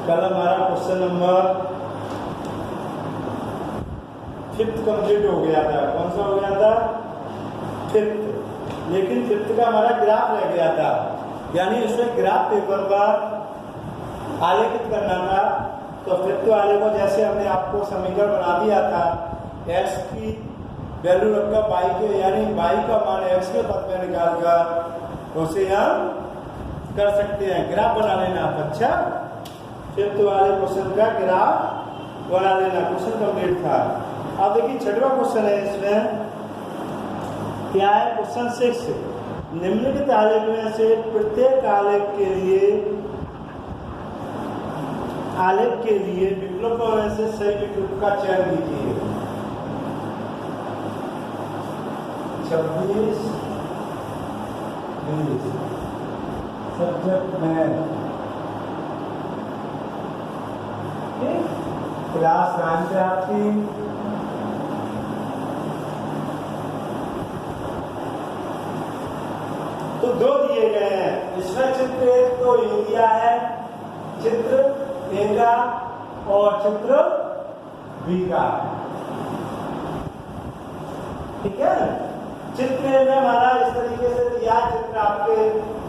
कल हमारा question number 5th complete हो गया था। कौन सा हो गया था? 5th। लेकिन 5th का हमारा ग्राफ रह गया था, यानी उसमें ग्राफ पेपर पर आलेखित करना था। तो 5th वाले को जैसे हमने आपको समीकरण बना दिया था, x की वैल्यू रखकर y के, यानी y का मान x के पद में निकालकर उसे हम कर सकते हैं। ग्राफ बना लेना आप। अच्छा, 5th वाले क्वेश्चन का ग्राफ बना लेना। क्वेश्चन कंप्लीट था। अब देखिए 6वां क्वेश्चन है। इसमें क्या है? क्वेश्चन 6, निम्नलिखित आलेख में से प्रत्येक आलेख के लिए विकल्पों में से सही विकल्प का चयन कीजिए। 26 सब्जेक्ट में क्लास 9 से आपकी तो 2 दिए गए हैं। इसमें चित्र 1 तो ये दिया है, चित्र ए का और चित्र बी का। ठीक है, चित्र ए में हमारा इस तरीके से दिया। चित्र आपके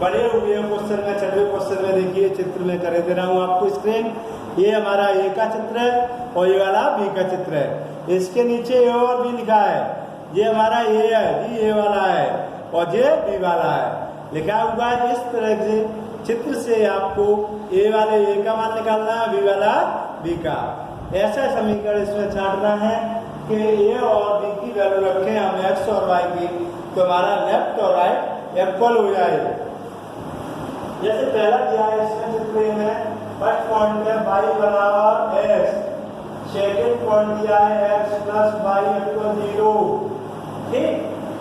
बने हुए हैं क्वेश्चन में, 6वें क्वेश्चन में देखिए चित्र में करे दे रहा हूं आपको स्क्रीन। ये हमारा ए का चित्र है और ये वाला बी का चित्र है। इसके नीचे ए और बी लिखा है। ये हमारा ए है जी, ए वाला है, और ये बी वाला है लिखा हुआ है। इस तरह से चित्र से आपको ए वाले ए का मान निकालना है, बी वाला बी का। ऐसा समीकरण इसमें छांटना है कि ए और बी की वैल्यू रखें हम एक्स और वाई की, तो हमारा लेफ्ट और राइट इक्वल हो जाए। जैसे पहला दिया है इसमें चित्र में, फर्स्ट पॉइंट है y बराबर x, सेकेंड पॉइंट दिया है x प्लस वाई इक्वल 0। ठीक,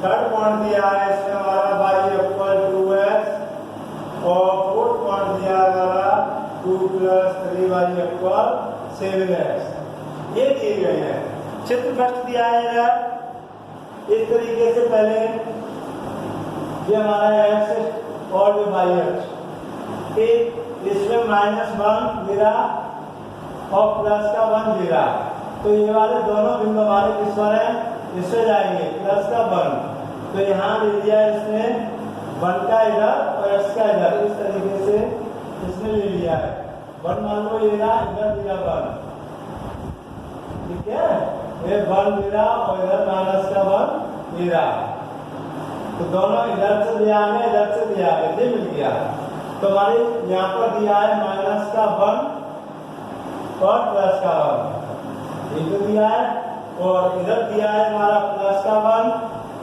थर्ड पॉइंट दिया है इसमें हमारा y इक्वल 2x, और फोर्थ पॉइंट दिया है हमारा 2 प्लस 3y इक्वल 7x। ये दिए गए हैं। चित्र फर्स्ट दिया है इस तरीके से। पहले ये हमारा x और ये वाई x, ठीक, इसमें -1 दिया और प्लस का 1 दिया। तो ये वाले दोनों बिंदु हमारे किस पर हैं? इससे जाएंगे प्लस का 1। तो यहाँ ले दिया इसने 1 का इधर और x का इधर, इस तरीके से इसने ले लिया है। 1 मान लो ये रहा, इधर दिया 1। ठीक है, ये 1 दिया और इधर माइनस का 1 दिया। तो दोनों इधर से दिया है, इधर से दिया है, ये मिल गया। तो हमारे यहाँ पर दिया है माइनस का 1 और प्लस का 1, ये तो दिया है। और इधर दिया है हमारा प्लस का 1,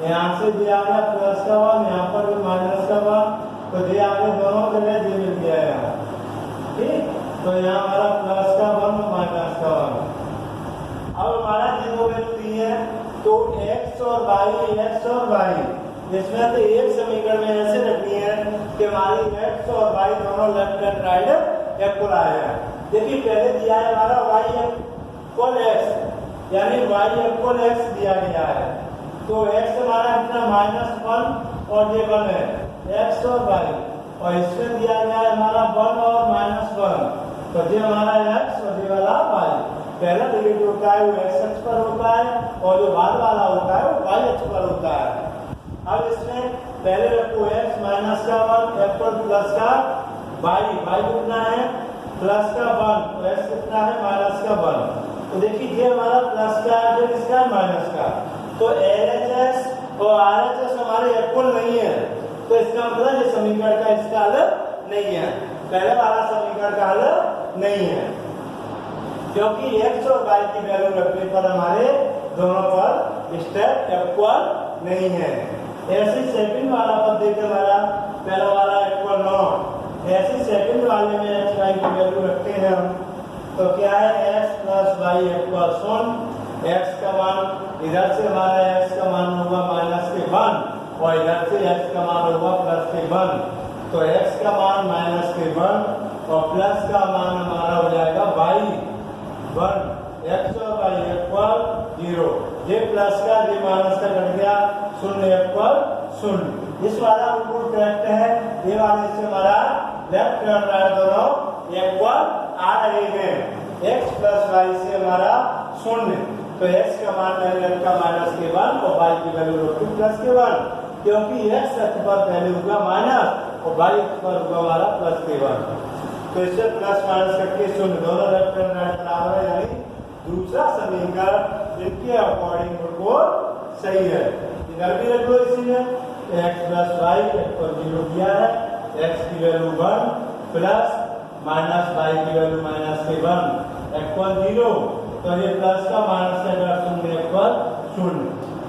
यहाँ से दिया है प्लस का 1, यहाँ पर भी माइनस का 1, तो दिया है दोनों जगह ये मिल गया है यहाँ। ठीक, तो यहाँ हमारा प्लस का 1 और माइनस का 1। अब हमारा ये दो वैल्यू दी है, तो x और y, इसमें तो एक समीकरण में ऐसे रखनी है कि हमारी x और y दोनों लेफ्ट एंड राइट इक्वल आएगा। देखिए पहले दिया है हमारा y इक्वल x, यानी y इक्वल x दिया गया है। तो x हमारा कितना -1 और ये 1 है, x और y, और इसमें दिया गया है हमारा 1 और -1, तो ये हमारा x और ये वाला y। पहला डेरिवेटिव होता है वो x अक्ष पर होता है, और जो बाद वाला होता है वो y अक्ष पर होता है। अब इसमें पहले रखो x माइनस का 1 इक्वल प्लस का y कितना है? प्लस का 1, तो x कितना है? माइनस का 1। तो देखिए ये हमारा प्लस का है, फिर इसका माइनस का, तो LHS और RHS हमारे इक्वल नहीं है। तो इसका मतलब ये समीकरण का इसका हल नहीं है, पहले वाला समीकरण का हल नहीं है, क्योंकि x और y की वैल्यू रखने पर हमारे दोनों पर स्टेप इक्वल नहीं है। ऐसे सेकंड वाला पद देखे हमारा पहला वाला इक्वल 9, ऐसे सेकंड वाले में x y की वैल्यू रखते हैं हम, तो क्या है x plus y equal 0। x का मान इधर से हमारा x का मान होगा -1 और इधर से x का मान होगा +1। तो x का मान -1 और प्लस का मान हमारा हो जाएगा y1, x और y इक्वल 0। ये प्लस का ये माइनस का कट गया, 0 इक्वल 0। इस वाला बिल्कुल करेक्ट है। ये वाले से हमारा लेफ्ट और राइट दोनों इक्वल आ रहे हैं। x प्लस वाई से हमारा 0, तो x का मान मैंने रखा -k1 और y की वैल्यू रखी +k1, क्योंकि x अक्ष पर पहले होगा माइनस और y अक्ष पर होगा हमारा +k1। तो इससे प्लस माइनस करके 0 दोनों लेफ्ट एंड राइट बराबर है, यानी दूसरा समीकरण इनके अकॉर्डिंग बिल्कुल सही है। इधर भी रख लो इसी में x प्लस वाई इक्वल 0 दिया है, x की वैल्यू 1 प्लस माइनस y की वैल्यू -k1 इक्वल 0, तो ये प्लस का माइनस का अगर 0 इक्वल 0।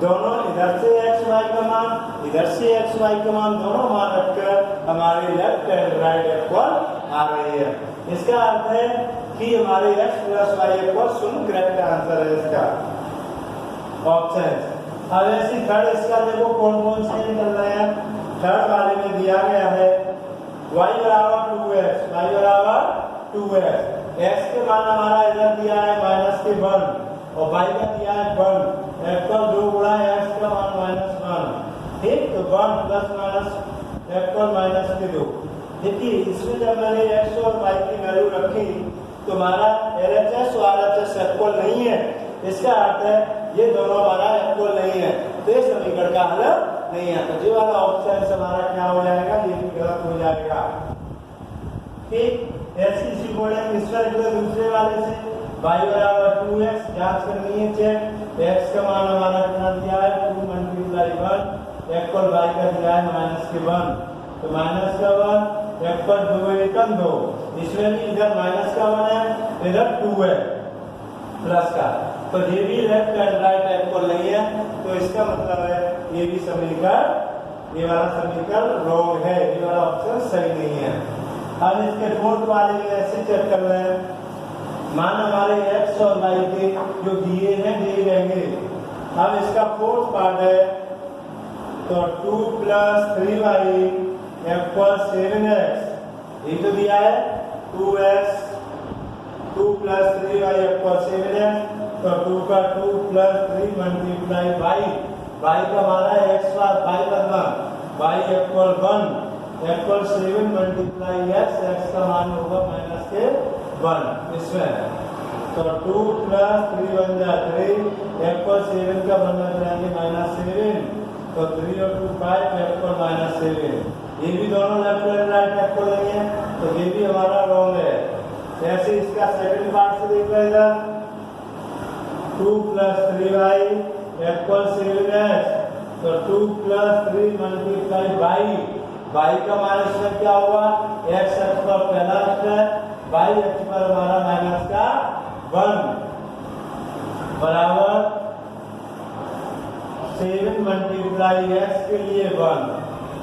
दोनों इधर से x y का मान इधर से x y का मान दोनों मान रखकर हमारे लेफ्ट एंड राइट इक्वल आ रही है। इसका अर्थ है कि हमारे x plus y equal 0 correct answer है इसका ऑप्शन। अब ऐसी थर्ड इसका देखो कौन कौन से निकल रहे हैं। थर्ड वाले में दिया गया है y बराबर 2x, y बराबर 2x, x के मान हमारा इधर दिया है -k1 और y का दिया है 1 इक्वल 2 गुणा x का मान -1, ठीक। तो 1 प्लस माइनस इक्वल -k2। देखिए इसमें जब मैंने x और y की वैल्यू रखी तो हमारा LHS और RHS इक्वल नहीं है। इसका अर्थ है ये दोनों हमारा इक्वल नहीं है, तो ये समीकरण का हल नहीं है। तो ये वाला ऑप्शन हमारा क्या हो जाएगा, ये भी गलत हो जाएगा, ठीक। ऐसी इसी को दूसरे वाले से y बराबर 2x जांच करनी है चेक। x का मान हमारा कितना दिया है 2 × 1 इक्वल y का दिया है -k1, तो -1 इक्वल 2 एकम 2, इसमें भी इधर -1 है इधर 2 है प्लस का, तो ये भी लेफ्ट एंड राइट इक्वल नहीं है। तो इसका मतलब है ये भी समीकरण, ये वाला समीकरण रॉन्ग है, ये वाला ऑप्शन सही नहीं है। अब इसके फोर्थ वाले में ऐसे चेक कर रहे हैं, मान हमारे x और y के जो दिए हैं दिए रहेंगे। अब इसका फोर्थ पार्ट है, तो 2 + 3y = 7x, ये तो दिया है 2x 2 + 3y = 7x, तो 2 का 2 + 3 × y का हमारा x y करना y = 1 = 7 × x का मान होगा -k1 इसमें, तो 2 + 3 बन जाए 3 = 7 का बनना चाहिए -7, तो 3 और 2 5 = -7। ये भी दोनों लेफ्ट एंड राइट इक्वल नहीं है, तो ये भी हमारा रॉन्ग है। जैसे इसका सेकंड पार्ट से देख रहे इधर 2 + 3y = 7x, तो 2 + 3 × y का मान इसमें क्या हुआ, x अक्ष पर पहला अक्ष है, y अक्ष पर हमारा -1 बराबर 7 × x के लिए 1,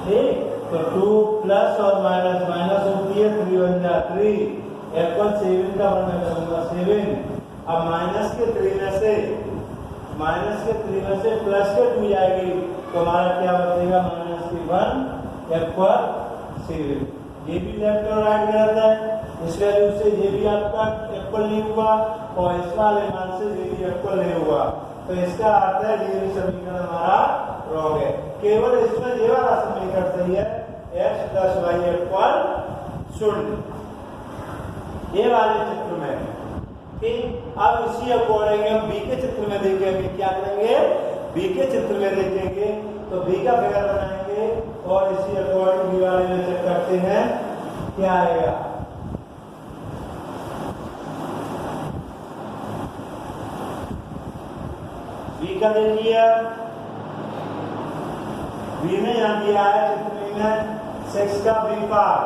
ठीक। तो 2 प्लस और माइनस होती है 3 बन जा 3 इक्वल 7 का मैं करूंगा 7। अब -3 में से प्लस के 2 जाएगी, तो हमारा क्या बचेगा -1 इक्वल 7। ये भी लेफ्ट और राइट गलत है, इस वैल्यू से ये भी आपका इक्वल नहीं हुआ और इस वाले मान से ये भी इक्वल नहीं हुआ, तो इसका अर्थ है ये भी समीकरण हमारा रॉन्ग है। केवल इसमें ये वाला समीकरण सही है, x + y = 0, ये वाले चित्र में, ठीक। अब इसी अकॉर्डिंग हम बी के चित्र में देखेंगे, क्या करेंगे बी के चित्र में देखेंगे, तो बी का फिगर बनाएंगे और इसी अकॉर्डिंग बी वाले में चेक करते हैं क्या आएगा। बी का देखिए, बी ने यहाँ दिया है चित्र में 6 का बी पार्ट,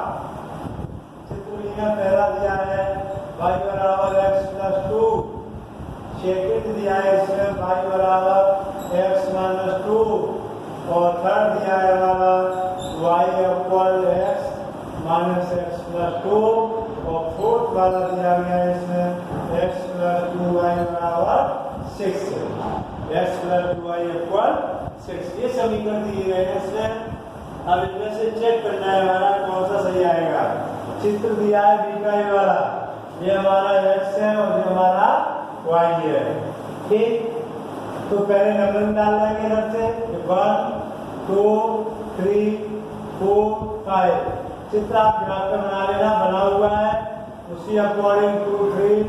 चित्र में पहला दिया है y बराबर x + 2, सेकंड दिया है इसमें y बराबर x - 2, और थर्ड दिया है हमारा y = x - 2, और फोर्थ वाला दिया गया है इसमें x + 2y = 6, x + 2y = 6। ये समीकरण दिए गए हैं इसमें। अब इनमें से चेक करना है हमारा कौन सा सही आएगा। चित्र दिया है बी का ये वाला, ये हमारा x है और ये हमारा y है, ठीक। तो पहले नंबरिंग डाल देंगे इधर से 1 2 3 4 5। चित्र आप दिमाग में बना लेना, बना हुआ है, उसी अकॉर्डिंग 2 3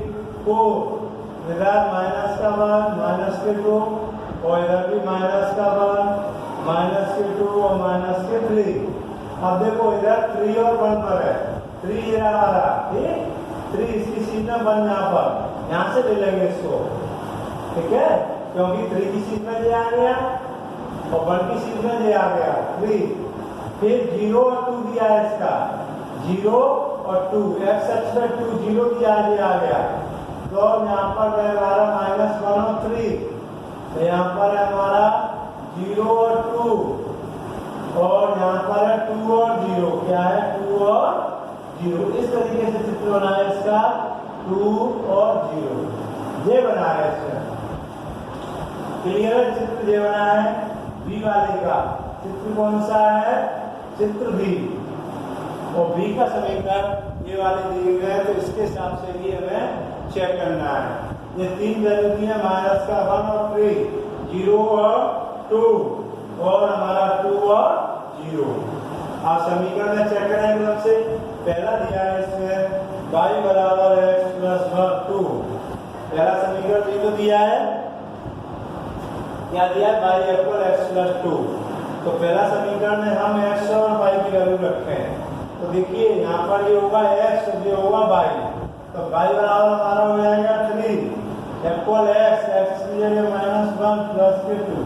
4 इधर माइनस का 1 माइनस के 2 और इधर भी माइनस का 1 माइनस के 2 और माइनस के 3। अब देखो इधर 3 और 1 पर है, 3 इधर आ रहा, ठीक, 3 इसकी सीट में 1 यहाँ से ले लेंगे इसको, ठीक है, क्योंकि 3 की सीट में ये आ गया और 1 की सीट में ये आ गया 3। फिर 0 और 2 दिया है इसका, 0 और 2, एक्स अक्ष पर 2 0 दिया है, ये आ गया। तो यहाँ पर है हमारा -1 और 3, तो यहाँ पर है हमारा 0 और 2 और यहाँ पर है 2 और 0, क्या है 2 और 0। इस तरीके से चित्र बना है इसका 2 और 0, ये बना है इसका क्लियर चित्र, ये बना है बी वाले का चित्र। कौन सा है? चित्र बी। और बी का समीकरण ये वाले दिए हुए हैं, तो इसके हिसाब से ही हमें चेक करना है। ये 3 वैल्यू दी है, माइनस का 1 और 3, 0 और 2 और हमारा 2 और 0। आप समीकरण में चेक करें एकदम से। पहला दिया है इसमें y बराबर x प्लस 2, पहला समीकरण भी तो दिया है, क्या दिया है y इक्वल x प्लस 2। तो पहला समीकरण में हम x और y की वैल्यू रखे हैं, तो देखिए यहाँ पर ये होगा x और ये होगा y, तो y बराबर हमारा हो जाएगा 3 इक्वल x की जगह -1 प्लस के 2।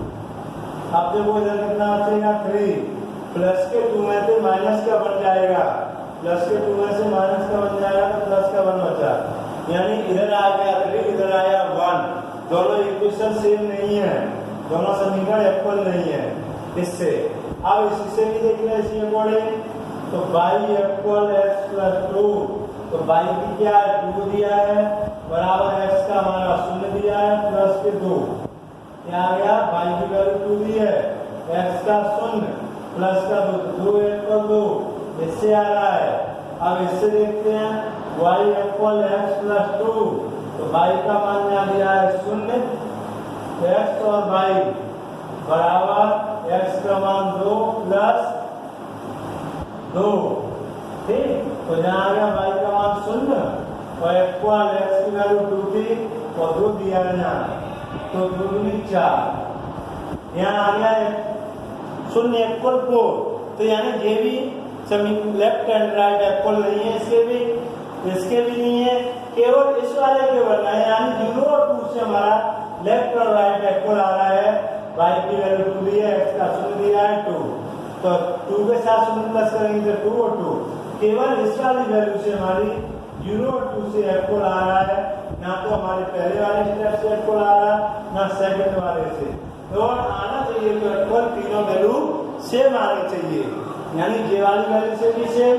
अब देखो इधर कितना बचेगा 3 प्लस के 2 में से माइनस का बन जाएगा, प्लस के 2 में से माइनस का बन जाएगा तो प्लस का 1 बचा, यानी इधर आ गया 3 इधर आया 1। दोनों इक्वेशन सेम नहीं है, दोनों समीकरण इक्वल नहीं है इससे। अब इससे भी देख लें इसी अकॉर्डिंग, तो y इक्वल x प्लस 2, तो y की क्या है 2 दिया है बराबर x का हमारा 0 दिया है प्लस के 2, क्या आ गया y की वैल्यू 2 दी है, x का 0 प्लस का 2 इक्वल 2, इससे आ रहा है। अब इससे देखते हैं y इक्वल x प्लस 2, तो y का मान यहाँ दिया है 0, x और y बराबर x का मान 2 प्लस 2, ठीक, तो यहाँ आ गया y का मान 0 और इक्वल x की वैल्यू 2 थी और 2 दिया है यहाँ, तो 2 दूनी 4, यहाँ आ गया 0 इक्वल 4। तो यानी ये भी लेफ्ट एंड राइट इक्वल नहीं है, इसके भी नहीं है, केवल इस वाले के बनना है, यानी 0 और 2 से हमारा लेफ्ट और राइट इक्वल आ रहा है। y की वैल्यू 2 दी है, x का 0 दिया है 2, तो 2 के साथ 0 प्लस करेंगे तो 2 और 2, केवल इस वाली वैल्यू से हमारी 0 और 2 से इक्वल आ रहा है, ना तो हमारे पहले वाले स्टेप से इक्वल आ रहा है ना सेकंड वाले से। तो आना चाहिए तो इक्वल तीनों वैल्यू सेम आनी चाहिए, यानी ये वाली वैल्यू से भी सेम,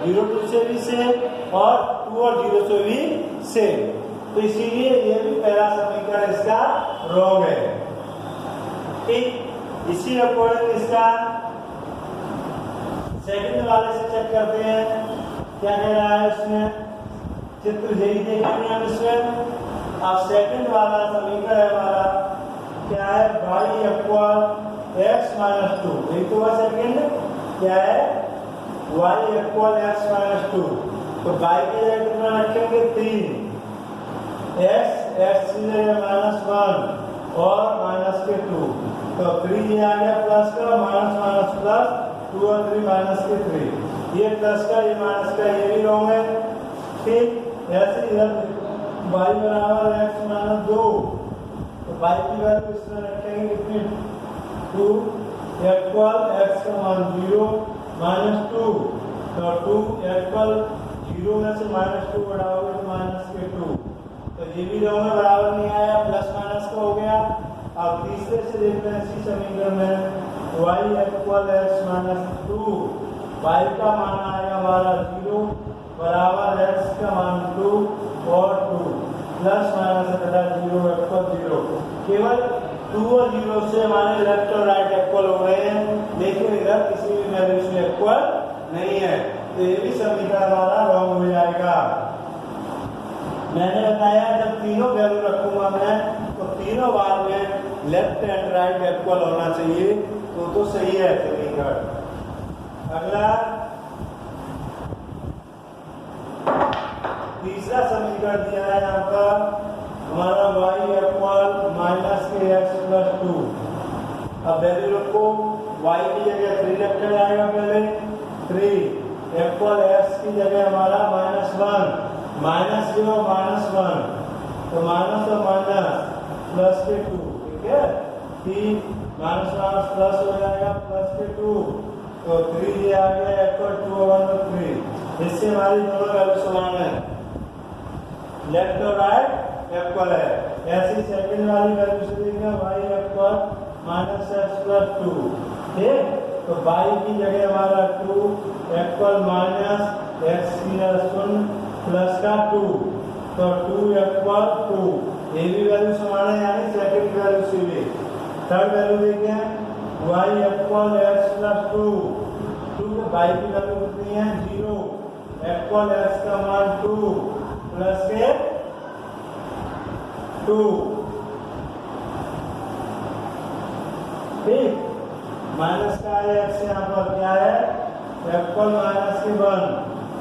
0 2 से भी सेम और 2 और 0 से भी सेम। तो इसीलिए ये भी पहला समीकरण इसका रॉन्ग है, ठीक। इसी अकॉर्डिंग इसका सेकंड वाले से चेक करते हैं, क्या कह रहा है इसमें, चित्र यही देखेंगे हम इसमें। अब सेकंड वाला समीकरण है हमारा, क्या है y इक्वल x माइनस 2, यही तो है सेकंड, क्या है y इक्वल x माइनस 2, तो y की जगह कितना रखेंगे 3, x की जगह -1 और माइनस के 2, तो 3 ये आ गया प्लस का, माइनस माइनस प्लस, 2 और 3 माइनस के 3, ये प्लस का ये माइनस का, ये भी रॉन्ग है, ठीक। ऐसे इधर y बराबर x माइनस 2, तो y की वैल्यू इस तरह रखेंगे कितनी 2 इक्वल x का मान 0 माइनस 2, तो 2 इक्वल 0 में से -2 बढ़ाओगे तो माइनस के 2, तो ये भी दोनों बराबर नहीं आया, प्लस माइनस का हो गया। अब तीसरे से देखते हैं इसी समीकरण में y equal x minus 2, y का मान आएगा हमारा 0 बराबर x का मान 2 और 2 प्लस माइनस 0 इक्वल 0, केवल 2 और 0 से हमारे लेफ्ट और राइट इक्वल हो रहे हैं, लेकिन इधर किसी भी वैल्यू से इक्वल नहीं है, तो ये भी समीकरण हमारा रॉन्ग हो जाएगा। मैंने बताया जब तीनों वैल्यू रखूंगा मैं, तो तीनों बार में लेफ्ट एंड राइट इक्वल होना चाहिए, तो सही है समीकरण। अगला तीसरा समीकरण दिया है यहाँ पर हमारा y इक्वल माइनस के एक्स प्लस 2। अब वैल्यू रखो, y की जगह 3 रखा जाएगा, पहले 3 इक्वल x की जगह हमारा -1, माइनस 0 -1, तो माइनस और माइनस प्लस के 2, ठीक है, 3 माइनस प्लस हो जाएगा प्लस के 2, तो 3 ये आ गया इक्वल 2 ओवर 3। इससे हमारी दोनों वैल्यू समान है, लेफ्ट और राइट इक्वल है। ऐसी सेकंड वाली वैल्यू से देखेंगे y equal minus x plus 2, ठीक, तो y की जगह हमारा 2 इक्वल माइनस एक्स की जगह 0 प्लस का 2, तो 2 इक्वल 2, ये भी वैल्यू समान है, यानी सेकंड वैल्यू से भी। थर्ड वैल्यू देखें y इक्वल एक्स प्लस 2, 2 के y की वैल्यू कितनी है 0 इक्वल x का मान 2 प्लस के 2, ठीक, माइनस का है x यहाँ पर क्या है इक्वल माइनस के 1,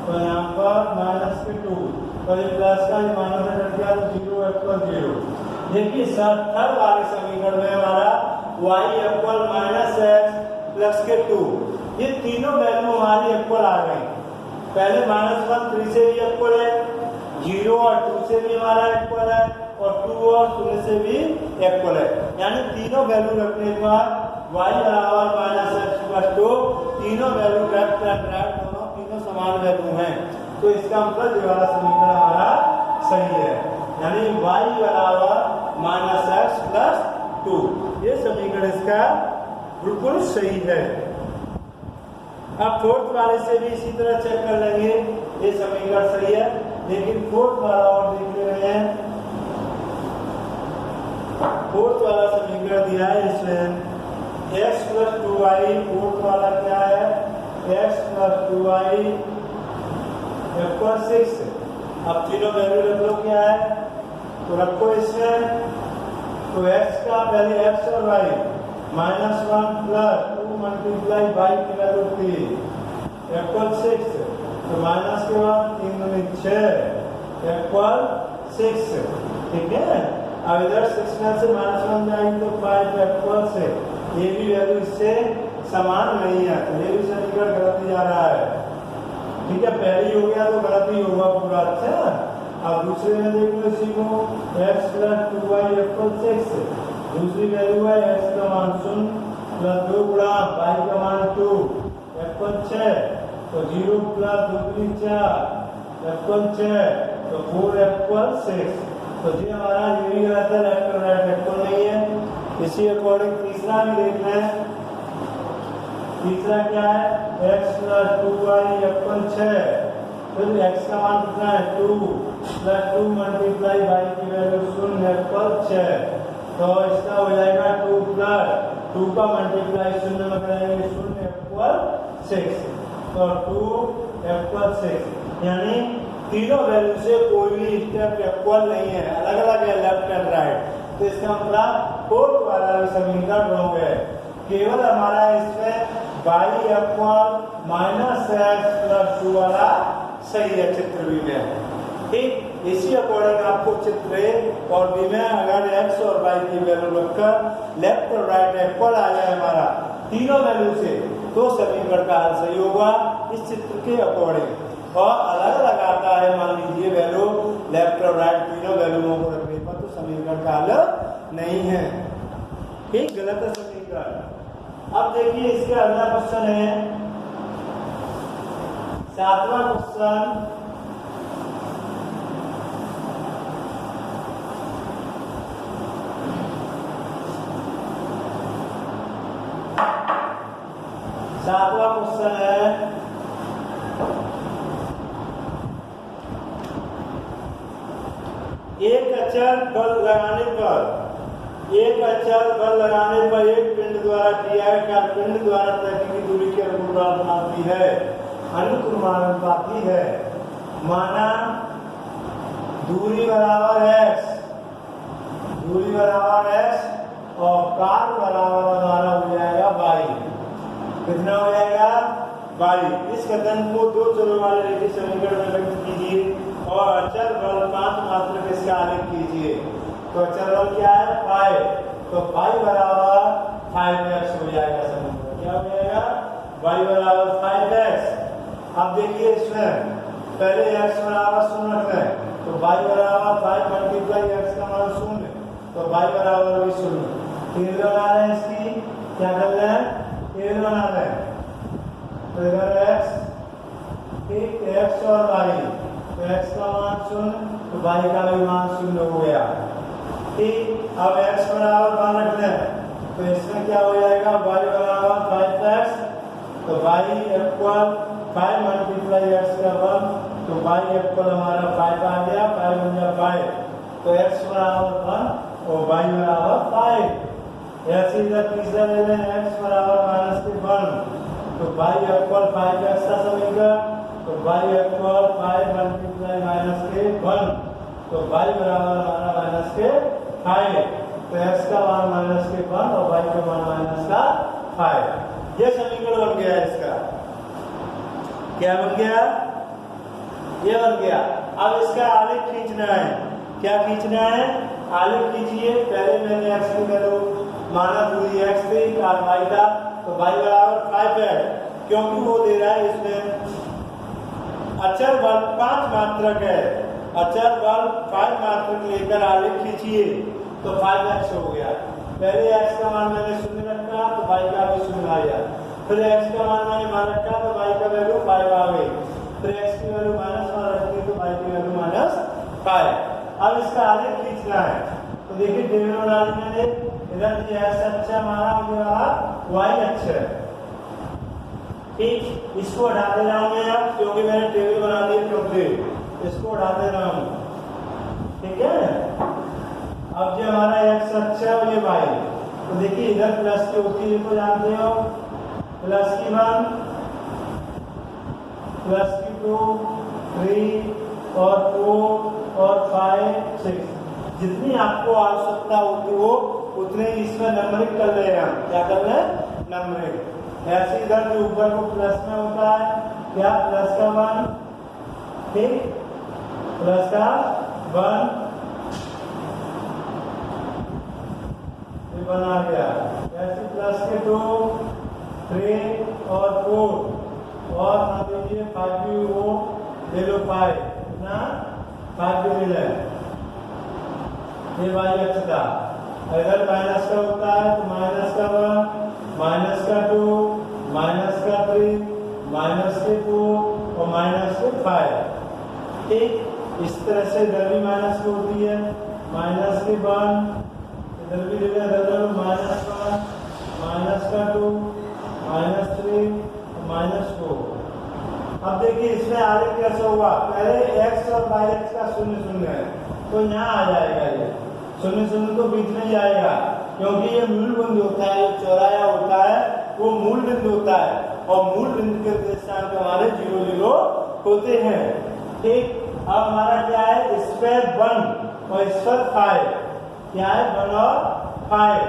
तो यहाँ पर माइनस के 2, तो ये प्लस का ये माइनस का कट गया तो 0 इक्वल 0। देखिए थर्ड वाले समीकरण में हमारा y equal minus x plus के 2, ये तीनों वैल्यू हमारी इक्वल आ गई। पहले -1 3 से भी इक्वल है, 0 और 2 से भी हमारा इक्वल है, और 2 और 0 से भी इक्वल है, यानी तीनों वैल्यू रखने के बाद y बराबर माइनस एक्स प्लस 2, तीनों वैल्यू लेफ्ट एंड राइट दोनों तीनों समान वैल्यू हैं, तो इसका मतलब ये वाला समीकरण हमारा सही है, यानी y बराबर माइनस एक्स प्लस 2, ये समीकरण इसका बिल्कुल सही है। अब फोर्थ वाले से भी इसी तरह चेक कर लेंगे, ये समीकरण सही है, लेकिन फोर्थ वाला और देख ले रहे हैं। फोर्थ वाला समीकरण दिया है इसमें x प्लस 2y, फोर्थ वाला क्या है x प्लस 2y इक्वल 6। अब तीनों वैल्यू रख लो, क्या है तो रखो इसमें, तो x का पहले x और y -1 प्लस 2 मल्टीप्लाई y की वैल्यू 3 इक्वल 6, तो माइनस के बाद 3 दूनी 6 इक्वल 6, ठीक है। अब इधर 6 में से -1 जाएगी तो 5 इक्वल 6, ये भी वैल्यू इससे समान नहीं है, तो ये भी समीकरण गलत ही जा रहा है, ठीक है, पहले हो गया तो गलत ही होगा पूरा। अच्छा, अब दूसरे में देख लो इसी को, x प्लस 2y इक्वल 6, दूसरी वैल्यू है x का मान 0 प्लस 2 गुणा y का मान 2 इक्वल 6, तो 0 प्लस 2 4 इक्वल 6, तो 4 इक्वल 6, तो ये हमारा ये भी गलत है, लेफ्ट और राइट इक्वल नहीं है। इसी अकॉर्डिंग तीसरा भी देखना है, तीसरा क्या है x प्लस 2y इक्वल 6, फिर x का मान कितना है 2 प्लस 2 मल्टीप्लाई y की वैल्यू 0 इक्वल 6, तो इसका हो जाएगा 2 प्लस 2 का मल्टीप्लाई 0 में करेंगे 0 इक्वल 6, तो 2 इक्वल 6, यानी तीनों वैल्यू से कोई भी स्टेप इक्वल नहीं है, अलग अलग है लेफ्ट एंड राइट, तो इसका मतलब फोर्थ वाला समीकरण रॉन्ग है। केवल हमारा इसमें y equal minus x plus 2 वाला सही है चित्र बी में, ठीक। इसी अकॉर्डिंग आपको चित्र ए और बी में अगर x और y की वैल्यू रखकर लेफ्ट और राइट इक्वल आ जाए हमारा तीनों वैल्यू से, तो समीकरण का हल सही होगा इस चित्र के अकॉर्डिंग। और अलग अलग आता है, मान लीजिए वैल्यू लेफ्ट और राइट तीनों वैल्यूओं को रखने पर, तो समीकरण का हल नहीं है, ठीक, गलत है समीकरण। अब देखिए इसके अगला क्वेश्चन है 7वां क्वेश्चन, है एक अचल बल लगाने पर एक पिंड द्वारा किया गया पिंड द्वारा तय की दूरी के अनुपाती है, अनुक्रमानुपाती है। माना दूरी बराबर x और काल बराबर हमारा हो जाएगा y, कितना हो जाएगा y। इस कथन को दो चरों वाले रेखीय समीकरण में व्यक्त कीजिए और अचर बल 5 मात्रक इसका आलेख कीजिए। तो अचर बल क्या है 5, तो y बराबर 5x हो जाएगा समीकरण। क्या हो जाएगा y बराबर 5x। अब देखिए इसमें पहले x बराबर 0 रखें तो y बराबर 5 मल्टीप्लाई x का मान 0, तो y बराबर भी 0। टेबल बना रहे हैं इसकी, क्या कर रहे हैं टेबल बना रहे हैं। तो इधर x ठीक x और y, तो x का मान 0 तो y का भी मान 0 हो गया। ठीक, अब x बराबर 1 रख लें तो इसमें क्या हो जाएगा y बराबर 5x, तो y इक्वल 5 मल्टीप्लाई x का 1, तो y इक्वल हमारा 5 आ गया, 5 बन गया 5, तो x बराबर 1 और y बराबर 5। ऐसे इधर तीसरा ले लें x बराबर -1, तो y इक्वल 5x का समीकरण, तो y इक्वल 5 मल्टीप्लाई -1, तो y बराबर हमारा -5, तो x का मान -1 और y का मान -5। ये समीकरण बन गया इसका। क्या बन गया ये बन गया। अब इसका आलेख खींचना है। क्या खींचना है आलेख कीजिए। पहले मैंने x की वैल्यू माना दूरी x थी और y था, तो y बराबर 5 है क्योंकि वो दे रहा है इसमें अचर बल 5 मात्रक है। अचर बल 5 मात्रक लेकर आलेख खींचिए तो 5x हो गया। पहले x का मान मैंने 0 रखा तो y का भी 0 आ गया, फिर x का मान मैंने मान रखा तो y का वैल्यू 5 आ गई, फिर x की वैल्यू -1 रखी तो y की वैल्यू -5। अब इसका आलेख खींचना है तो देखिए टेबल बना ली मैंने। इधर ये x अच्छा माना मुझे वाला y अच्छा है। ठीक, इसको हटा दे रहा हूं मैं अब क्योंकि मैंने टेबल बना दी कंप्लीट, इसको हटा दे रहा हूं। ठीक है, अब जो हमारा x अच्छा है ये y, तो देखिए इधर प्लस की होती है तो जानते हो प्लस की 1 प्लस की 2 3 और 4 और 5 6, जितनी आपको आवश्यकता होती हो उतने इसमें नंबरिंग कर ले रहे हैं। क्या कर रहे हैं नंबरिंग। ऐसे इधर जो ऊपर को प्लस में होता है क्या प्लस का 1, ठीक प्लस का 1 ये बना गया। ऐसे प्लस के 2 3 और 4 और मान लीजिए 5 भी वो ले लो 5 ना 5 भी ले लें। ये y अक्ष का अगर माइनस का होता है तो माइनस का 1 माइनस का 2 माइनस का 3 माइनस के 2 और माइनस के 5। ठीक, इस तरह से इधर भी माइनस की होती है, माइनस के 1 इधर भी ले लें माइनस का 1 माइनस का 2 माइनस 3 -4। अब देखिए इसमें आगे कैसे होगा, पहले x और y का 0 0 है तो यहाँ आ जाएगा, ये 0 0 तो बीच में जाएगा क्योंकि ये मूल बिंदु होता है, जो चौराया होता है वो मूल बिंदु होता है और मूल बिंदु के निर्देशांक हमारे 0 0 होते हैं। ठीक, अब हमारा क्या है इस पर 1 और इस पर 5, क्या है 1 और 5।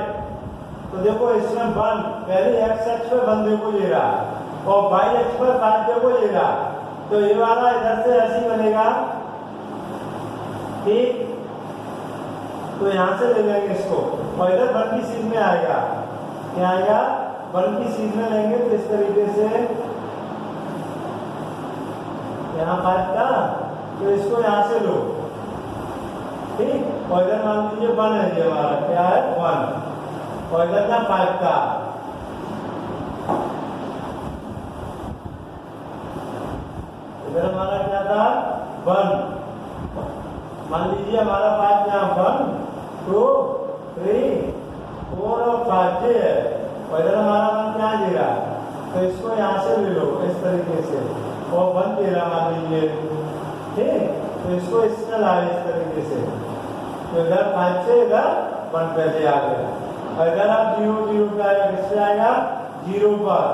तो देखो इसमें 1 पहले x अक्ष पे 1 देखो ये रहा और y अक्ष पर 5 देखो ये रहा, तो ये वाला इधर से ऐसे ही बनेगा। ठीक, तो यहाँ से ले लेंगे इसको और इधर 1 की सीध में आएगा, क्या आएगा 1 की सीध में लेंगे तो इस तरीके से यहाँ 5 का, तो इसको यहाँ से लो। ठीक, और इधर मान लीजिए 1 है ये हमारा, क्या है 1 और इधर का 5 का। इधर हमारा क्या था 1, मान लीजिए हमारा 5 यहाँ 1 2 3 4 और 5 है और इधर हमारा 1 क्या दे रहा है, तो इसको यहाँ से ले लो इस तरीके से और 1 दे रहा मान लीजिए। ठीक, तो इसको इससे लाए इस तरीके से, तो इधर 5 से इधर 1 पहले आ गया और इधर आप 0 0 का आएगा, किससे आएगा 0 पर।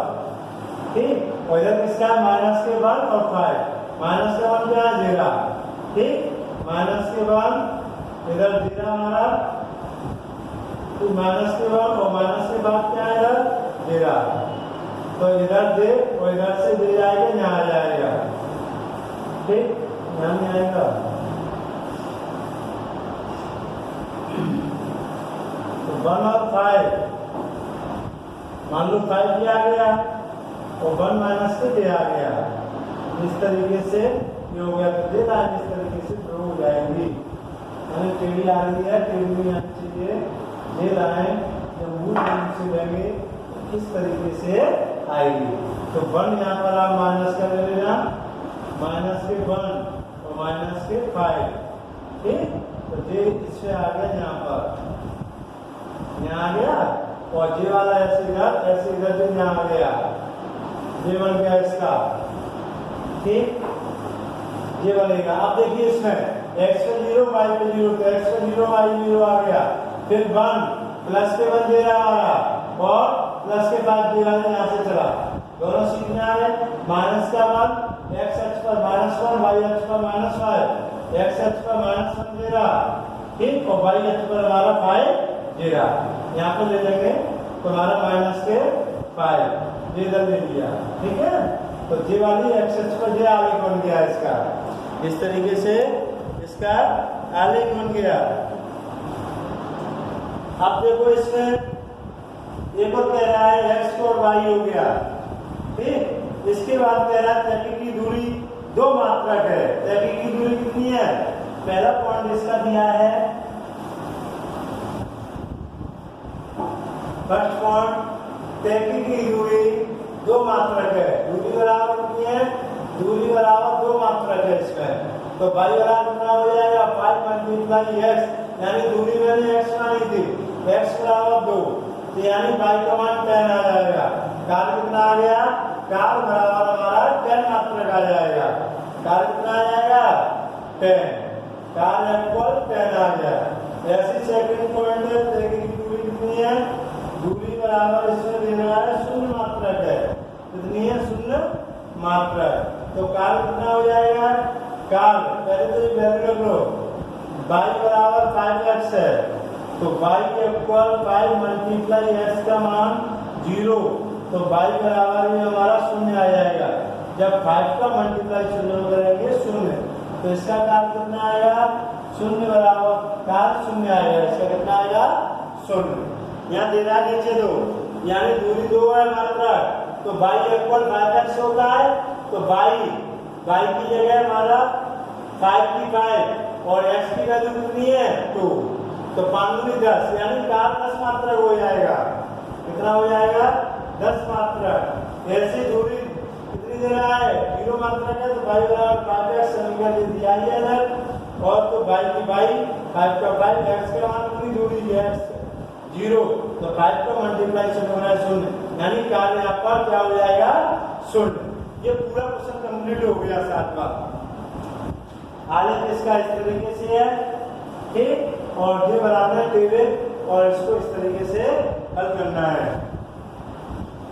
ठीक, और इधर किसका माइनस के 1 और 5, माइनस का 1 क्या दे रहा। ठीक, माइनस के 1 इधर दे रहा हमारा, तो माइनस के 1 और माइनस के बाद क्या है इधर दे रहा, तो इधर दे और इधर से दे जाएगा यहाँ आ जाएगा। ठीक, यहाँ नहीं आएगा। तो 1 और 5, मान लो 5 भी आ गया और 1 माइनस से भी आ गया। इस तरीके से ये हो गया, तो ये लाइन इस तरीके से ड्रॉ हो जाएंगी। यानी टेढ़ी आ रही है, टेढ़ी नहीं आनी चाहिए। ये लाइन जब मूल बिंदु से लेंगे इस तरीके से आएगी। तो 1 यहाँ पर आप माइनस कर लेना, माइनस के 1 और माइनस के 5, ठीक। तो ये इससे आ गया यहाँ पर, यहाँ आ गया, और ये वाला ऐसे इधर से यहाँ आ गया, ये बन गया इसका, ठीक। ये बनेगा। अब देखिए इसमें x पे 0 y पे 0, तो x पे 0 y 0 आ गया। फिर 1 प्लस के 1 दे रहा हमारा और प्लस के 5 दे रहा है, यहाँ से चला, दोनों सीखना है। माइनस का 1 x अक्ष पर -1, y अक्ष पर -5, x अक्ष पर -1 दे रहा, ठीक, और y अक्ष पर हमारा 5 दे रहा। यहाँ पे ले लेंगे तो हमारा माइनस के 5 ये इधर ले लिया, ठीक है। तो ये वाली x अक्ष पर ये आलेख बन गया इसका, इस तरीके से इसका आलेख बन गया। अब देखो इसमें एक और कह रहा है x और y हो गया, ठीक। इसके बाद कह रहा है तैकी की दूरी 2 मात्रक है। तैकी की दूरी कितनी है? पहला पॉइंट इसका दिया है, फर्स्ट पॉइंट, तैकी की दूरी 2 मात्रक है। दूरी बराबर कितनी है? दूरी बराबर 2 मात्रक है इसमें। तो y बराबर कितना हो जाएगा? 5 मल्टीप्लाई x, यानी दूरी मैंने x मानी थी, x बराबर 2, तो यानी y का मान 10 आ जाएगा। काल कितना आ गया? काल बराबर हमारा 10 मात्रक आ जाएगा। काल कितना आ जाएगा? 10, काल इक्वल 10 आ गया। ऐसी सेकंड पॉइंट है, सेकंड की दूरी कितनी है? दूरी बराबर इसमें देना है 0 मात्रक है, कितनी है? 0 मात्रक। तो काल कितना हो जाएगा? काल पहले तो ये वैल्यू रख लो, y बराबर 5x है, तो y इक्वल 5 मल्टीप्लाई x का मान 0, तो y बराबर ये हमारा 0 आ जाएगा। जब 5 का मल्टीप्लाई 0 करेंगे 0, तो इसका काल कितना आएगा? 0 बराबर काल 0 आएगा, इसका कितना आएगा? 0। यहाँ दे रहा है नीचे 2, यानी दूरी 2 है मात्रक, तो y इक्वल 5x होता है, तो y की जगह हमारा 5 की 5 और x की वैल्यू कितनी है? 2, तो 5 दूनी 10, यानी काल 10 मात्रक हो जाएगा। कितना हो जाएगा? 10 मात्रक। ऐसी दूरी कितनी दे रहा है? 0 मात्रक है, तो y बराबर 5x समीकरण दिया ही है इधर, और तो y की 5 का 5, x का मान कितनी दूरी है? 0, तो 5 का मल्टीप्लाई 0, यानी काल यहाँ पर क्या हो जाएगा? 0। ये पूरा क्वेश्चन कंप्लीट हो गया 7वां। आलेख इसका इस तरीके से है, ठीक, और ये बनाना है टेबल और इसको इस तरीके से हल करना है।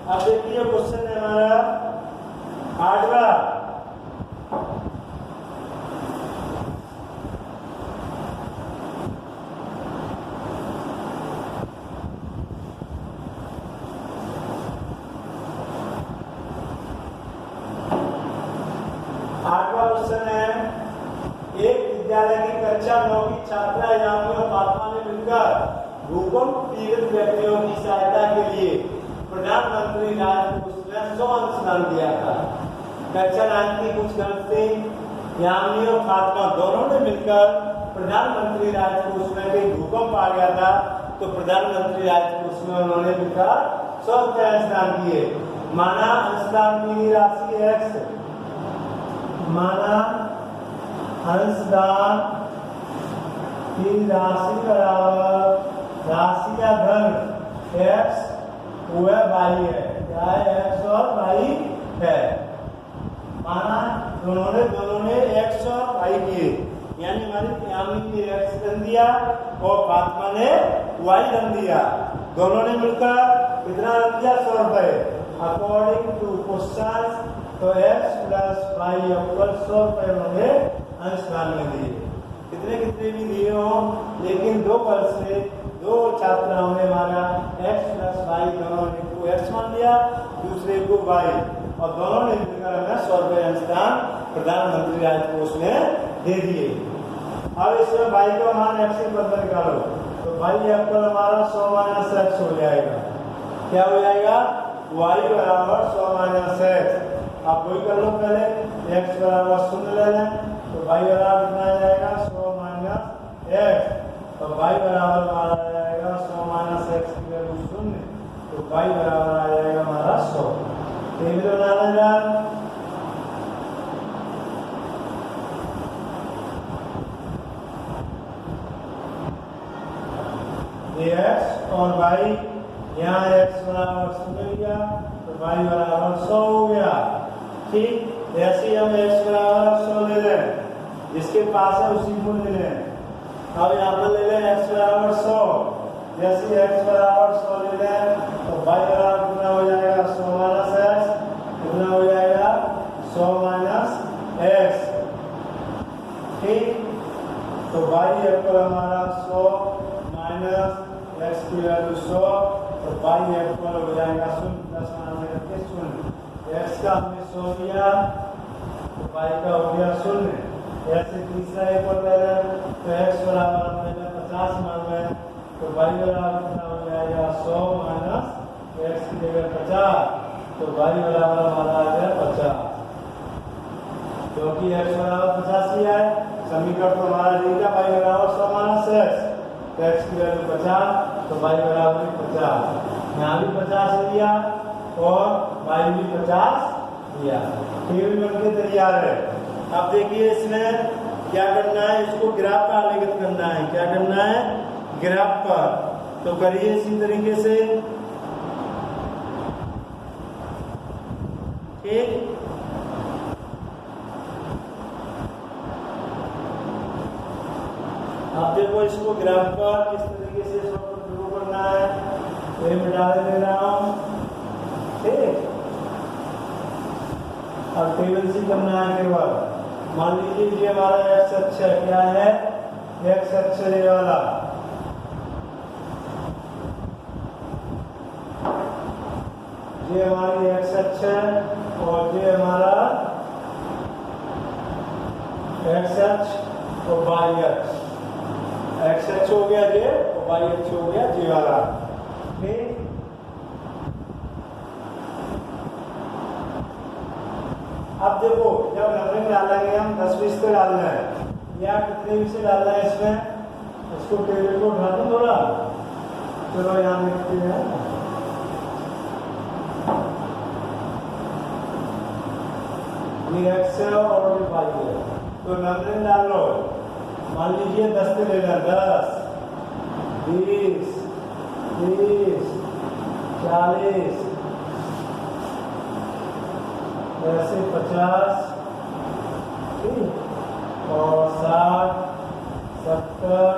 अब देखिए क्वेश्चन है हमारा 8वां। क्वेश्चन है, एक विद्यालय की कक्षा 9 की छात्रा यामिनी और फातिमा ने मिलकर भूकंप पीड़ित व्यक्तियों की सहायता के लिए प्रधानमंत्री राजकोष में 100 अंश दान दिया था। कक्षा 9 की कुछ गलती यामिनी और फातिमा दोनों ने मिलकर प्रधानमंत्री राजकोष में कहीं भूकंप आ गया था, तो प्रधानमंत्री राजकोष में उन्होंने मिलकर 100 अंश दान किए। माना अंशदान की राशि x, माना अंशदान की राशि बराबर राशि या धन x वह y है, क्या है? x और y है। माना दोनों ने x और y किए, यानी हमारी यामिनी ने x धन दिया और फातिमा ने y धन दिया। दोनों ने मिलकर कितना धन दिया? 100 रुपए। अकॉर्डिंग टू क्वेश्चन, तो x प्लस y इक्वल 100 रुपए उन्होंने अंशदान में दिए। कितने भी दिए हो, लेकिन 2 पल से 2 छात्राओं ने हमारा x प्लस y, दोनों ने को x मान लिया, दूसरे को y, और दोनों ने मिलकर हमें 100 रुपए अंशदान प्रधानमंत्री राहत कोष में दे दिए। अब इसमें y का मान x के बदले निकालो, तो y आपका हमारा 100 माइनस x हो जाएगा। क्या हो जाएगा? y बराबर 100 माइनस x। आप वही कर लो, पहले x बराबर 0 ले लें, तो y बराबर कितना आ जाएगा? 100 माइनस x। तो y बराबर हमारा आ जाएगा 100 माइनस x की वैल्यू 0, तो y बराबर आ जाएगा हमारा 100। ये भी बनाना यार। x और y, यहाँ x बराबर 0 लिया तो y बराबर 100 हो गया। ठीक, ऐसे ही हम x बराबर 100 ले लें, जिसके पास है उसी को ले लें। अब यहाँ पर ले लें x बराबर 100, जैसे x बराबर 100 ले लें तो y बराबर कितना हो जाएगा? 100 माइनस x, कितना हो जाएगा? 100 माइनस x। ठीक, तो y पर हमारा 100 माइनस x की वैल्यू 100, तो y पर हो जाएगा 0, प्लस माइनस करके 0। x का हमने 100 लिया तो y का हो गया 0। ऐसे तीसरा एक और ले लें, तो x बराबर हमने 50 मान लें, तो y बराबर कितना हो जाएगा? 100 माइनस x की जगह 50, तो y बराबर हमारा आ गया 50। क्योंकि x बराबर 50 लिया है, समीकरण तो हमारा दिया y बराबर 100 माइनस x, तो x की वैल्यू 50, तो y बराबर 50। यहाँ भी 50 लिया और y भी 50 लिया। टेबल बनके तैयार है। अब देखिए इसमें क्या करना है, इसको ग्राफ पर आलेखित करना है। क्या करना है? ग्राफ पर। तो करिए इसी तरीके से। ठीक, अब देखो इसको ग्राफ पर किस तरीके से इसको ड्रॉ करना है, ये मिटा दे रहा हूं। ठीक, अब टेबल से करना है केवल। मान लीजिए ये हमारा x अक्ष है, क्या है? x अक्ष ये वाला। ये हमारी x अक्ष है और ये हमारा x अक्ष और y अक्ष। x अक्ष हो गया ये और y अक्ष हो गया ये वाला। ठीक, अब देखो जब नंबरिंग डालेंगे हम 10-20 पे डालना है या कितने भी से डालना है इसमें। इसको टेबल को उठा दूं थोड़ा, चलो यहाँ देखते हैं। ये x है और ये y है, तो नंबरिंग डालो। मान लीजिए 10 पे ले लें, 10, 20, 30, 40, ऐसे 50, और 60, 70,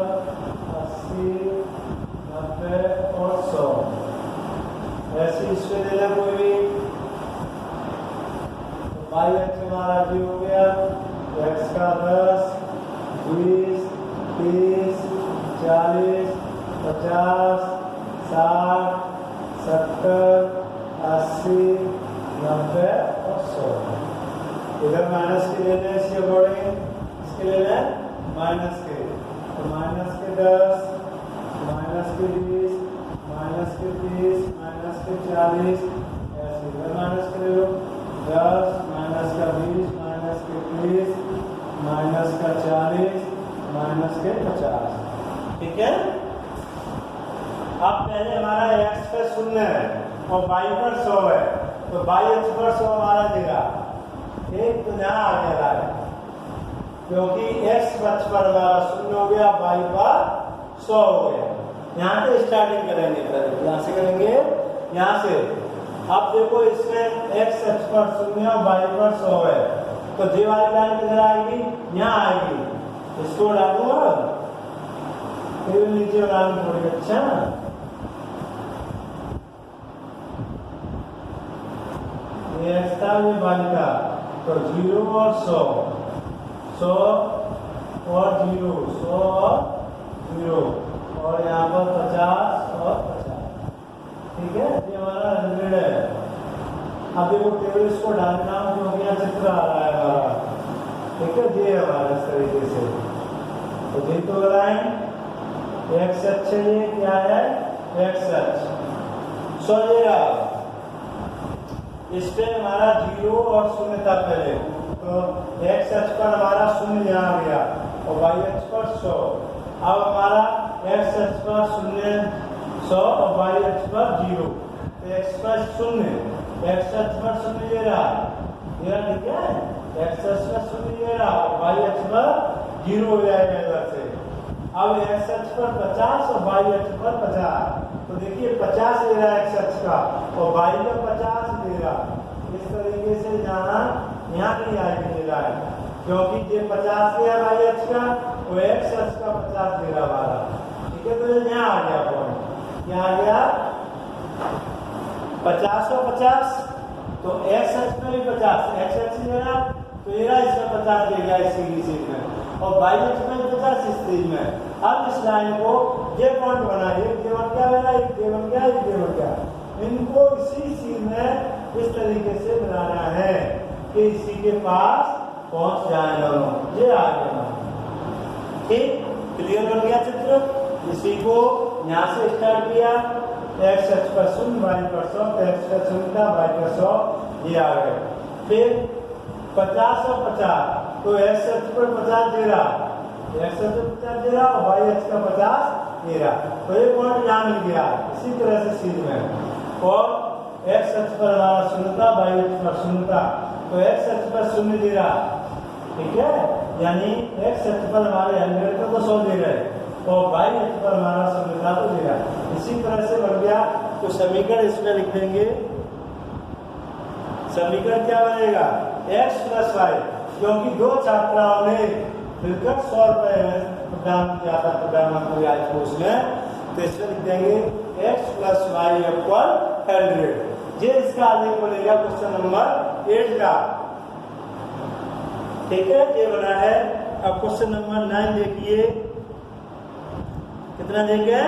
80, 90 और 100। ऐसे इसमें ले लें कोई भी। तो y अक्ष हमारा भी हो गया, x का 10, 20, 30, 40, 50, 60, 70, 80, 90 और 100। इधर माइनस के ले लें इसके अकॉर्डिंग, इसके ले लें माइनस के, तो माइनस के 10, माइनस के 20, माइनस के 30, माइनस के 40, ऐसे इधर माइनस के ले लो, 10, माइनस का 20, माइनस के 30, माइनस का 40, माइनस के 50। ठीक है। अब पहले हमारा x पर 0 है और y पर 100 है, तो y अक्ष पर 100 हमारा देगा। एक तो यहाँ आ गया है, क्योंकि x अक्ष पर हमारा 0 हो गया, y पर 100 हो गया। यहाँ से स्टार्टिंग करेंगे, यहाँ से करेंगे, यहाँ से। अब देखो इसमें x अक्ष पर 0 और y पर 100 है, तो ये वाली लाइन किधर आएगी? यहाँ आएगी। इसको डालूंगा फिर नीचे लाइन थोड़ी। अच्छा, ये x था, ये y था, तो 0 और 100, 100 और 0, 100 और 0, और यहाँ पर 50 और 50। ठीक है, ये हमारा 100 है। अब देखो टेबल इसको डालना, क्योंकि यहाँ चित्र आ रहा है हमारा। ठीक है, ये हमारा इस तरीके से। तो ये तो लाइन एक्स अक्ष ये क्या है, एक्स अक्ष। सो ये इस पे हमारा 0 और 0 था पहले, तो एक्स अक्ष पर हमारा 0 यहाँ आ गया और वाई अक्ष पर 100। अब हमारा एक्स अक्ष पर 0 100 और वाई अक्ष पर 0, तो एक्स पर 0, एक्स अक्ष पर 0 ये रहा, ठीक है, एक्स अक्ष पर 0 ये रहा और वाई अक्ष पर 0 हो जाएगा इधर से। अब एक्स अक्ष पर 50 और वाई अक्ष पर 50, तो देखिए 50 ले रहा है एक्स अक्ष का और वाई का 50 ले रहा। इस तरीके से यहाँ नहीं आएगी ले रहा है, क्योंकि ये 50 ले रहा वाई अक्ष का और एक्स अक्ष का 50 ले रहा हमारा, ठीक है। तो यहाँ आ गया पॉइंट, यहाँ आ गया 50 और 50, तो एक्स अक्ष में भी 50, एक्स अक्ष ले रहा तो ये इसका 50 देगा इसी में, और वाई अक्ष में 50 इस चीज में। अब इस लाइन को ये पॉइंट बनाइए, ये बन क्या बना, एक ये बन गया, एक ये बन गया, इनको इसी चीज में इस तरीके से बनाना है कि इसी के पास पहुंच जाए दोनों, ये आ गया। ठीक, क्लियर बन गया चित्र। इसी को यहाँ से स्टार्ट किया, एक्स अक्ष पर 0 वाई पर 100, एक्स पर 0 था वाई पर 100, ये आ गए। फिर 50 और 50, तो एक्स अक्ष पर 50 दे रहा, एक्स अक्ष पर 50 दे रहा और वाई अक्ष का 50 दे रहा, तो ये पॉइंट यहाँ मिल गया इसी तरह से सीध में। और एक्स अक्ष पर हमारा 0 था, वाई अक्ष पर 0 था, तो एक्स अक्ष पर 0 दे रहा, ठीक है, यानी एक्स अक्ष पर हमारे 100 का तो 100 दे रहे और वाई अक्ष पर हमारा 0 था तो दे रहा। इसी तरह से बन गया। तो समीकरण इसमें लिख देंगे, समीकरण क्या बनेगा, x प्लस वाई, क्योंकि दो छात्राओं ने मिलकर 100 रुपए प्रदान किया था प्रधानमंत्री कोष में, तो इसमें लिख देंगे x प्लस वाई इक्वल 100। ये इसका आगे बनेगा क्वेश्चन नंबर 8 का, ठीक है, ये बना है। अब क्वेश्चन नंबर 9 देखिए, कितना देंगे,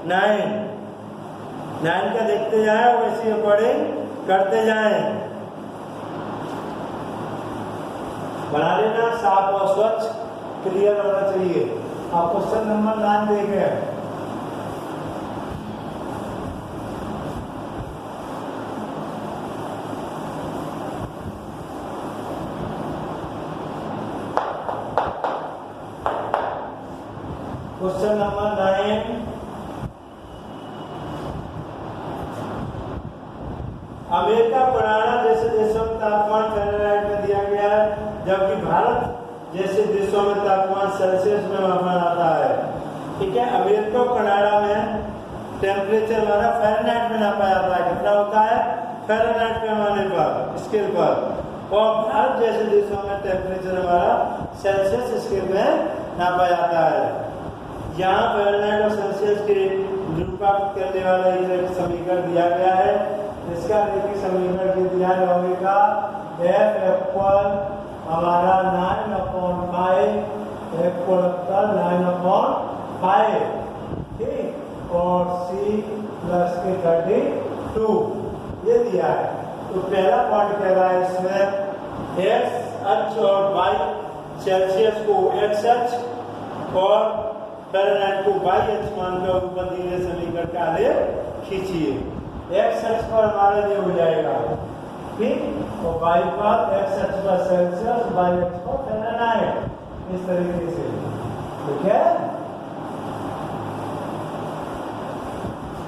9 का देखते जाए और इसी अकॉर्डिंग करते जाएं। बना लेना, साफ और स्वच्छ क्लियर होना चाहिए। आप क्वेश्चन नंबर 9 देखें, क्वेश्चन नंबर 9, अमेरिका कनाडा जैसे देशों में तापमान फ़ारेनहाइट में दिया गया है, जबकि भारत जैसे देशों में तापमान सेल्सियस में मापा जाता है, ठीक है। अमेरिका और कनाडा में टेम्परेचर हमारा फ़ारेनहाइट में नापा जाता है, कितना होता है फ़ारेनहाइट पैमाने पर, स्केल पर, और भारत जैसे देशों में टेम्परेचर हमारा सेल्सियस स्केल में नापा जाता है। यहाँ फ़ारेनहाइट और सेल्सियस के निरूपांक करने वाला एक समीकरण दिया गया है। इसका देखिए समीकरण ये दिया होगा, एफ इक्वल हमारा 9/5, इक्वल 9/5, ठीक, और सी प्लस के 32 ये दिया है। तो पहला पॉइंट कह रहा है इसमें एक्स अक्ष और वाई सेल्सियस को एक्स अक्ष और फ़ारेनहाइट को वाई अक्ष मानकर ऊपर दिए गए समीकरण का आलेख खींचिए। एक्स अक्ष पर हमारा ये हो जाएगा, ठीक, और वाई पर एक्स अक्ष पर सेल्सियस, वाई अक्ष पर फ़ारेनहाइट, इस तरीके से, ठीक है।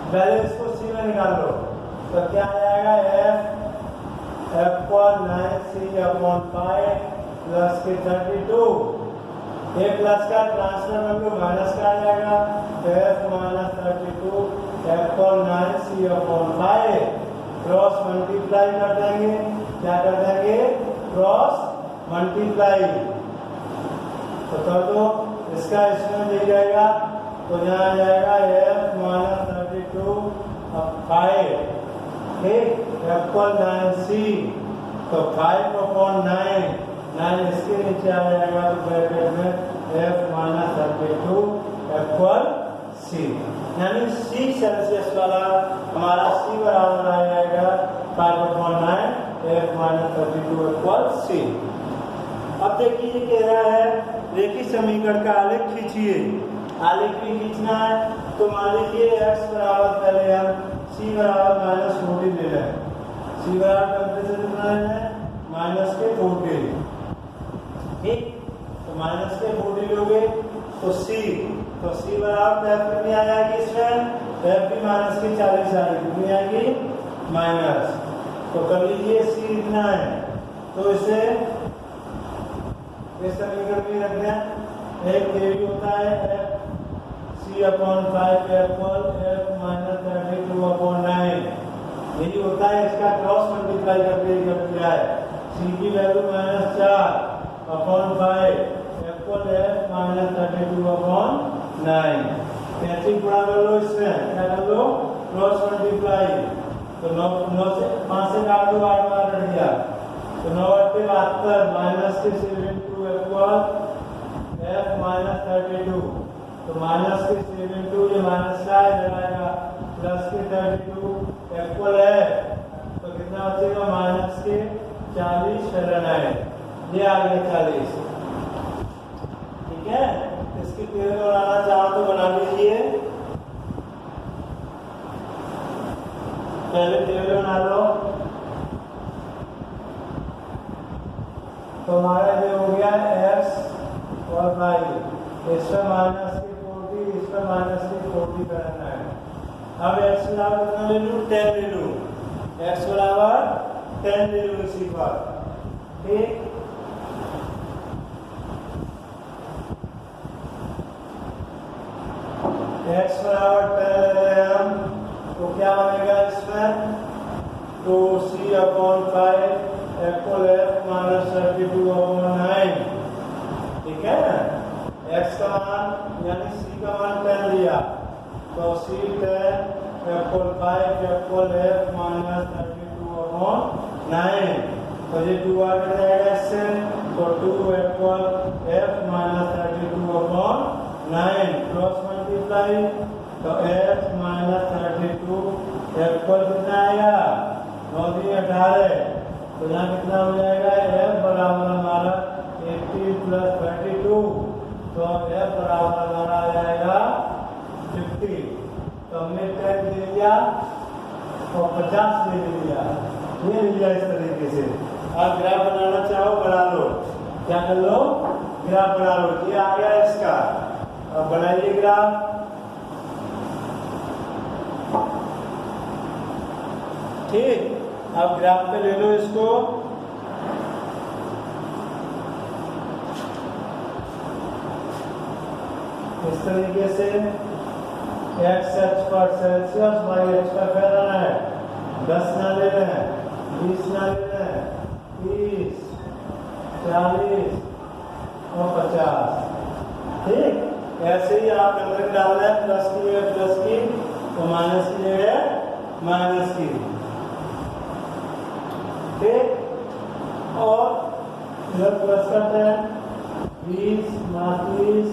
पहले इसको सी में निकाल लो, तो क्या आ जाएगा, एफ इक्वल 9c/5 प्लस के 32, ए प्लस का ट्रांसफर करके माइनस का आ जाएगा, तो F minus 32 equal 9c/5, cross multiply कर देंगे, क्या कर देंगे, क्रॉस मल्टीप्लाई, तो कर दो, इसका इसमें मिल जाएगा, तो यहाँ आ जाएगा एफ माइनस 32/5, ठीक, इक्वल 9c, तो 5/9, 9 इसके नीचे आ जाएगा, तो ब्रैकेट में एफ माइनस 32 इक्वल सी, यानी सी सेल्सियस वाला हमारा सी बराबर आ जाएगा 5/9 एफ माइनस 32 इक्वल सी। अब देखिए ये कह रहा है रेखीय समीकरण का आलेख खींचिए। आलेख भी खींचना है तो मान लीजिए x बराबर पहले हम c बराबर -40 ले लें। c बराबर टेम्परेचर कितना है -40, ठीक। तो -40 लोगे तो c बराबर f कितनी आ जाएगी इसमें, f भी -40 आएगी, कितनी आएगी माइनस। तो कर लीजिए c इतना है तो इसे इस समीकरण में रख दें। एक ये भी होता है c/5 f -32/9 यही होता है। इसका क्रॉस मल्टीप्लाई करके कर दिया है। c की वैल्यू -4/5 f -32/9 कैसे गुणा कर लो, इसमें क्या कर लो क्रॉस मल्टीप्लाई। तो 9 से 5 से काट दो, 8 बार कट गया तो 9 × 72 -7 f -32 तो -7 ये माइनस का है लगाएगा +32 इक्वल है तो कितना बचेगा -40 फैरेनहाइट। ये आ गया 40, ठीक है। इसकी टेबल बनाना चाहो तो बना लीजिए। पहले टेबल बना लो तो हमारा ये हो गया x और y, इसमें -40, इसमें -40 करना है। अब x बराबर कितना ले लूँ, 10 ले लूँ, x बराबर 10 ले लूँ इसी पर, ठीक। x बराबर 10 ले रहे हम तो क्या बनेगा इसमें, तो c/5 f -32/9, ठीक है ना। x का मान यानी c का मान 10 लिया तो c 10 f/5 f -32/9 तो ये 2 आ जाएगा इससे तो 2 f -32/9 क्रॉस मल्टीप्लाई तो f -32 f कितना आएगा 9 × 18 तो यहाँ कितना हो जाएगा f बराबर हमारा 80 + 32 तो f बराबर हमारा आ जाएगा 50। तो हमने 10 ले लिया और 50 ले लिया, ये लिया इस तरीके से। आप ग्राफ बनाना चाहो बना लो, क्या कर लो ग्राफ बना लो। ये आ गया इसका, अब बनाइए ग्राफ। ठीक, अब ग्राफ पे ले लो इसको, इस तरीके से x अक्ष पर सेल्सियस, y अक्ष पर फ़ारेनहाइट। 10 ना ले लें, 20 ना ले लें, 30, 40 और 50, ठीक। ऐसे ही आप अंदर डाल रहे हैं, प्लस की जगह प्लस की तो माइनस की जगह माइनस की, ठीक। और इधर प्लस करते हैं 20, 30,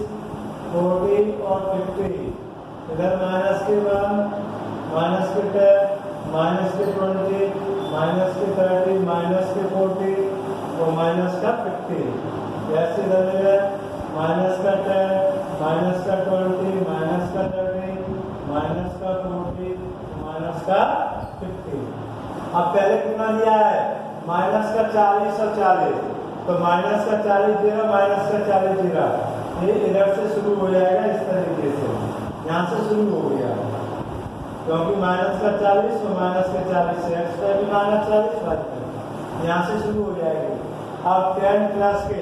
40 और 50। इधर माइनस के 1, माइनस के 10, माइनस के 20, माइनस के 30, माइनस के 40 और माइनस का 50। ऐसे इधर में माइनस का 10, माइनस का 20, माइनस का 30, माइनस का 40, माइनस का 50। अब पहले कितना दिया है माइनस का 40 और 40, तो माइनस का 40 0, माइनस का 40 0, ये इधर से शुरू हो जाएगा इस तरीके से, यहाँ से शुरू हो गया क्योंकि माइनस का 40 और माइनस के 40 से एक्स का भी -40 यहाँ से शुरू हो जाएगी। अब 10 प्लस के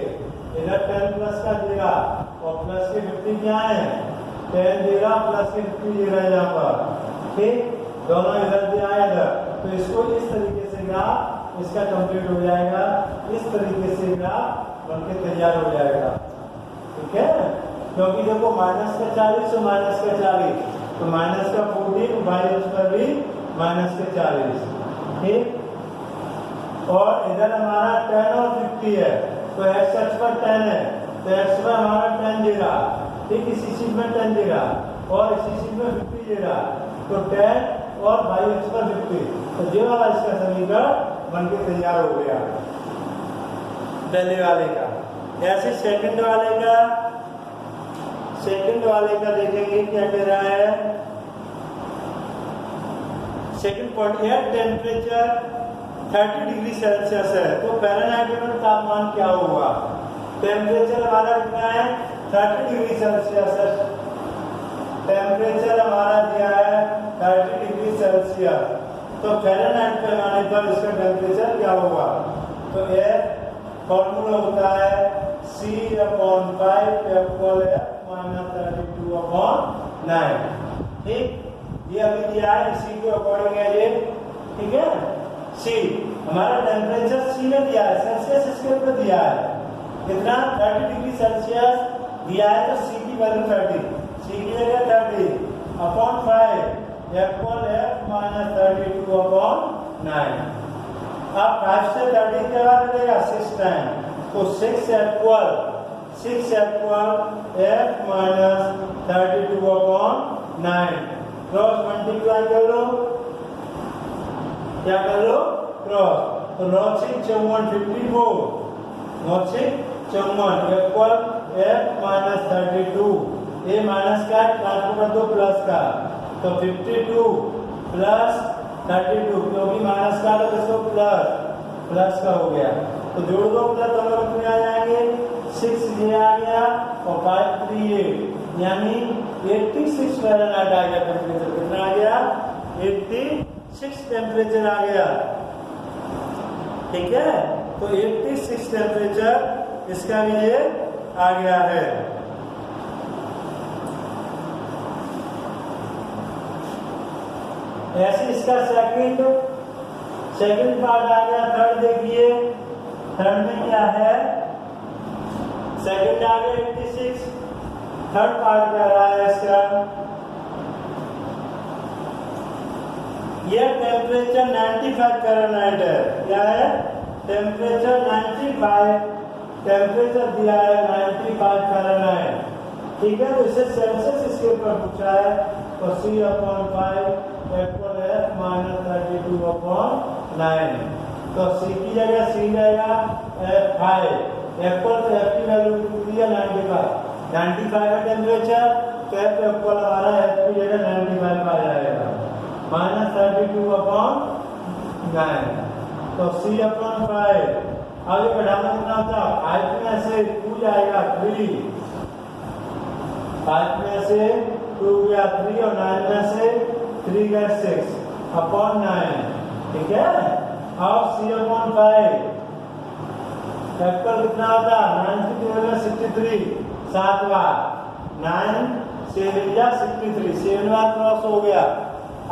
इधर 10 प्लस का 0 और प्लस के 50 क्या है 10 0 प्लस के 50 0 यहाँ पर, ठीक। दोनों इधर भी आए इधर, तो इसको इस तरीके से ग्राफ इसका कंप्लीट हो जाएगा। इस तरीके से ग्राफ बनके तैयार हो जाएगा, ठीक है। क्योंकि देखो माइनस का 40 और माइनस का 40 तो माइनस का 40, बाई उस पर भी माइनस के 40, ठीक। और इधर हमारा 10 और 50 है तो एक्स अक्ष पर 10 है तो एक्स पर हमारा 10 0, ठीक। इसी चीज में 10 0 और इसी चीज में 50 0 तो 10 और बाई अक्ष पर 50, तो ये वाला इसका समीकरण बनके तैयार हो गया पहले वाले का। ऐसे सेकंड वाले का देखेंगे क्या कह रहा है। सेकंड पॉइंट है टेम्परेचर 30 डिग्री सेल्सियस है, तो फ़ारेनहाइट में तापमान क्या होगा। टेम्परेचर हमारा कितना है 30 डिग्री सेल्सियस है। टेम्परेचर हमारा दिया है 30 डिग्री सेल्सियस, तो फ़ारेनहाइट पैमाने पर इसका टेम्परेचर क्या होगा। तो ये फॉर्मूला होता है C/5 -32/9। ठीक, ये अभी दिया है इसी के अकॉर्डिंग है ये। ठीक है, सी हमारा टेम्परेचर सी में दिया है, सेल्सियस स्केल पे दिया है कितना 30 डिग्री सेल्सियस दिया है, तो सी की वैल्यू 30, सी की जगह 30/5 -32/9। अब 5 से 30 के बाद मिलेगा 6 टाइम, तो 6 F -32/9 क्रॉस मल्टीप्लाई कर लो, क्या कर लो क्रॉस, तो 9 6 54 54 9 6 54 इक्वल F -32, ये माइनस का ट्रांसफर कर दो प्लस का, तो 52 प्लस 32, क्योंकि माइनस का तो इसको प्लस का हो गया, तो जोड़ दो प्लस दोनों कितने आ जाएंगे 6 ये आ गया और 5 3 8, यानी 86 फ़ारेनहाइट आ गया टेम्परेचर। कितना आ गया 86 टेम्परेचर आ गया। ठीक है, तो 86 टेम्परेचर इसका भी ये आ गया है। ऐसे इसका सेकंड पार्ट आ गया। थर्ड देखिए, थर्ड में क्या है, सेकंड आ गया 86, थर्ड पार्ट क्या रहा है इसका, यह टेम्परेचर 95 फ़ारेनहाइट है। क्या है टेम्परेचर 95, टेम्परेचर दिया है 95 फ़ारेनहाइट। ठीक है, तो इसे सेल्सियस स्केल पर पूछा है, तो C/5 -32/9, तो C की जगह C रहेगा F5, एप्पल तो F की वैल्यू कितनी है 95 है टेम्परेचर, तो F एप्पल हमारा F की जगह 95 आ जाएगा -32/9, तो C/5 आगे बढ़ाना कितना होता है 5 में से 2 जाएगा 3, 5 में से 2 गया 3 और 9 में से 3 गया 6/9। ठीक है, और C/5 फैक्टर कितना होता है 9 की जगह 63, 7 बार 9 7 या 63, 7 बार क्रॉस हो गया।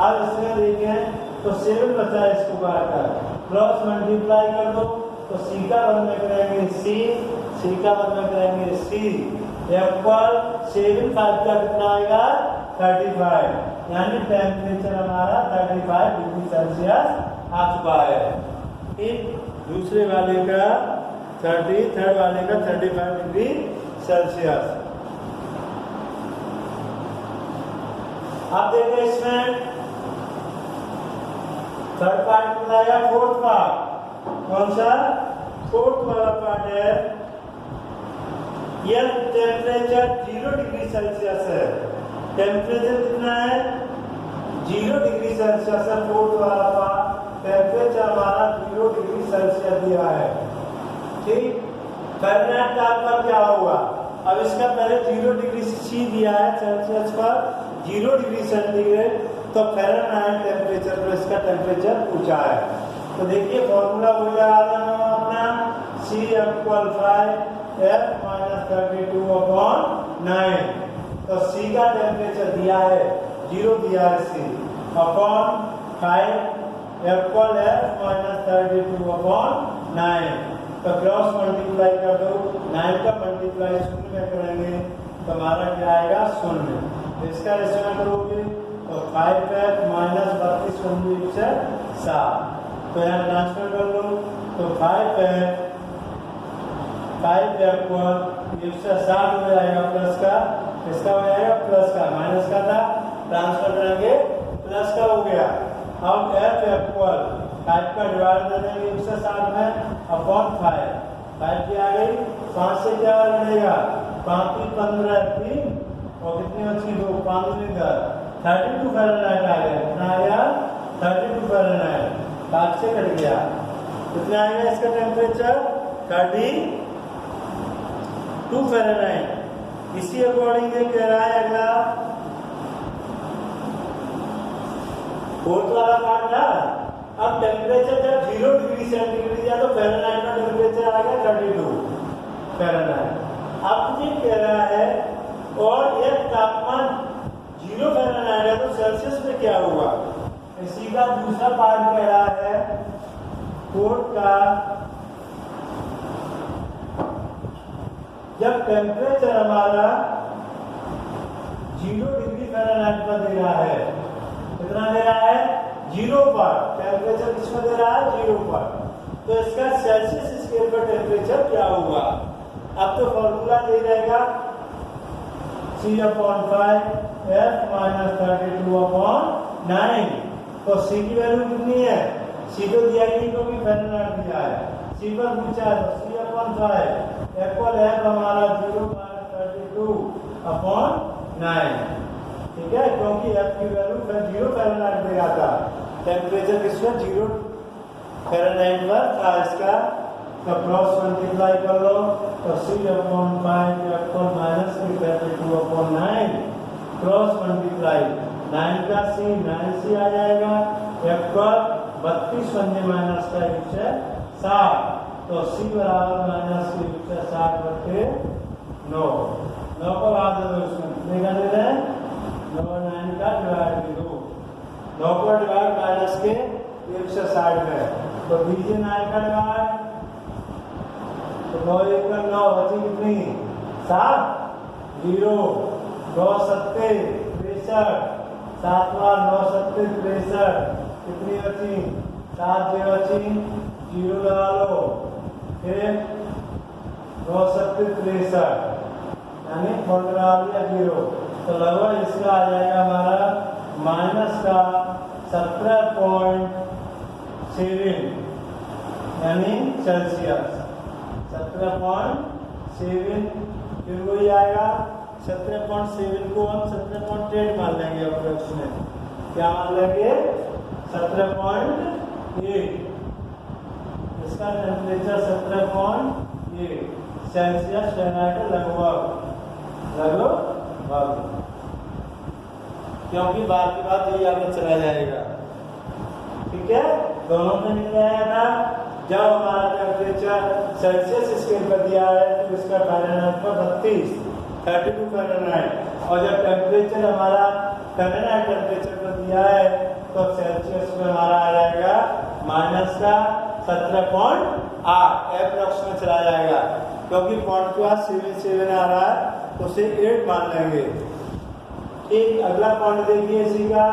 अब इसमें देखें तो 7 बचा है, इसको काटकर क्रॉस मल्टीप्लाई कर दो, तो C का बन में करेंगे C का बन में करेंगे C, एप्पल 7 5 का कितना आएगा 35, यानी टेम्परेचर हमारा 35 डिग्री सेल्सियस आ चुका है। ठीक, दूसरे वाले का 30, थर्ड वाले का 35 डिग्री सेल्सियस। अब देखिए इसमें थर्ड पार्ट बताया, फोर्थ पार्ट कौन सा, फोर्थ वाला पार्ट है, यह टेम्परेचर 0 डिग्री सेल्सियस है। टेम्परेचर कितना है 0 डिग्री सेल्सियस है। फोर्थ वाला पार्ट टेम्परेचर हमारा 0 डिग्री सेल्सियस दिया है। ठीक, फ़ारेनहाइट तापमान क्या होगा, अब इसका पहले 0 डिग्री C दिया है सेल्सियस पर, 0 डिग्री सेंटीग्रेड, तो फ़ारेनहाइट टेम्परेचर पर इसका टेम्परेचर पूछा है। तो देखिए फॉर्मूला हो गया अपना C/5 F -32/9, तो C का टेम्परेचर दिया है 0 दिया है C अपॉन 5 एप्पल F -32/9, तो क्रॉस मल्टीप्लाई कर दो, 9 का मल्टीप्लाई 0 में करेंगे तो हमारा क्या आएगा 0। इसका रेशो करोगे तो 5F -32 से 7, तो यहाँ ट्रांसफर कर लो, तो 5F को 7 हो जाएगा प्लस का, इसका हो जाएगा प्लस का, माइनस का था ट्रांसफर करेंगे प्लस का हो गया। अब F 5 का डिवाइड दे देंगे 7 में अपॉन 5, 5 की आ गई, 5 से क्या बनेगा, 5 की 15 3 और कितनी बची 2, 5 में 32 फ़ारेनहाइट आ गया। कितना आ गया 32 फ़ारेनहाइट, 5 से कट गया। कितना आएगा इसका टेम्परेचर 32 फ़ारेनहाइट। इसी अकॉर्डिंग ये कह रहा है अगला फोर्थ वाला पार्ट था। अब टेम्परेचर जब 0 डिग्री सेंटीग्रेड या तो फ़ारेनहाइट का टेम्परेचर आ गया 32 फ़ारेनहाइट। अब ये कह रहा है और एक तापमान 0 फ़ारेनहाइट है तो सेल्सियस में क्या होगा। इसी का दूसरा पार्ट कह रहा है फोर्थ का जब टेम्परेचर हमारा 0 डिग्री फ़ारेनहाइट पर दे रहा है, कितना दे रहा है 0 पर, टेम्परेचर किसमें दे रहा है 0 पर, तो इसका सेल्सियस स्केल पर टेम्परेचर क्या होगा। अब तो फॉर्मूला यही रहेगा C/5 F - 32/9। तो C की वैल्यू कितनी है, C तो दिया ही नहीं क्योंकि फ़ारेनहाइट दिया है, C पर पूछा है तो C/5 इक्वल है हमारा 0 - 32/9। ठीक है, क्योंकि F की वैल्यू 0 फ़ारेनहाइट दे रहा था, टेम्परेचर किसमें 0 फ़ारेनहाइट पर था इसका, तो क्रॉस मल्टीप्लाई कर लो तो C/5 इक्वल -32/9 क्रॉस मल्टीप्लाई 9 का C 9C आ जाएगा, इक्वल 32 पंजे माइनस का 160, तो C बराबर माइनस की 160/9। 9 को भाग दे दो, इसमें कितने का दे रहे हैं 9 9 का डिवाइड कर दो, 9 को डिवाइड माइनस के 160 में, तो दीजिए 9 का डिवाइड, तो 9 1 का 9 बची कितनी 7 0 9 7 63 7 बार 9 7 63 कितनी बची 7 जो बची 0 लगा लो, फिर 9 7 63 यानी फॉर्मूला आ गया 0, तो लगभग इसका आ जाएगा हमारा माइनस का 17.7 यानी सेल्सियस 17.7, फिर वही आएगा 17.7 को हम 17.8 मान लेंगे अप्रोक्स में, क्या मान लेंगे 17.8, इसका टेम्परेचर 17.8 सेल्सियस फ़ारेनहाइट लगभग, क्योंकि बाद की बात यही आगे चला जाएगा। ठीक है, दोनों में निकल आया था। जब हमारा टेम्परेचर सेल्सियस स्केल पर दिया है तो इसका फ़ारेनहाइट पर 32 फ़ारेनहाइट, और जब टेम्परेचर हमारा फ़ारेनहाइट टेम्परेचर पर दिया है तो सेल्सियस में हमारा आ जाएगा माइनस का 17.8 एप्रॉक्स में चला जाएगा, क्योंकि पॉइंट के बाद 7 आ रहा है तो उसे 8 मान लेंगे। ठीक, अगला पॉइंट देखिए इसी का,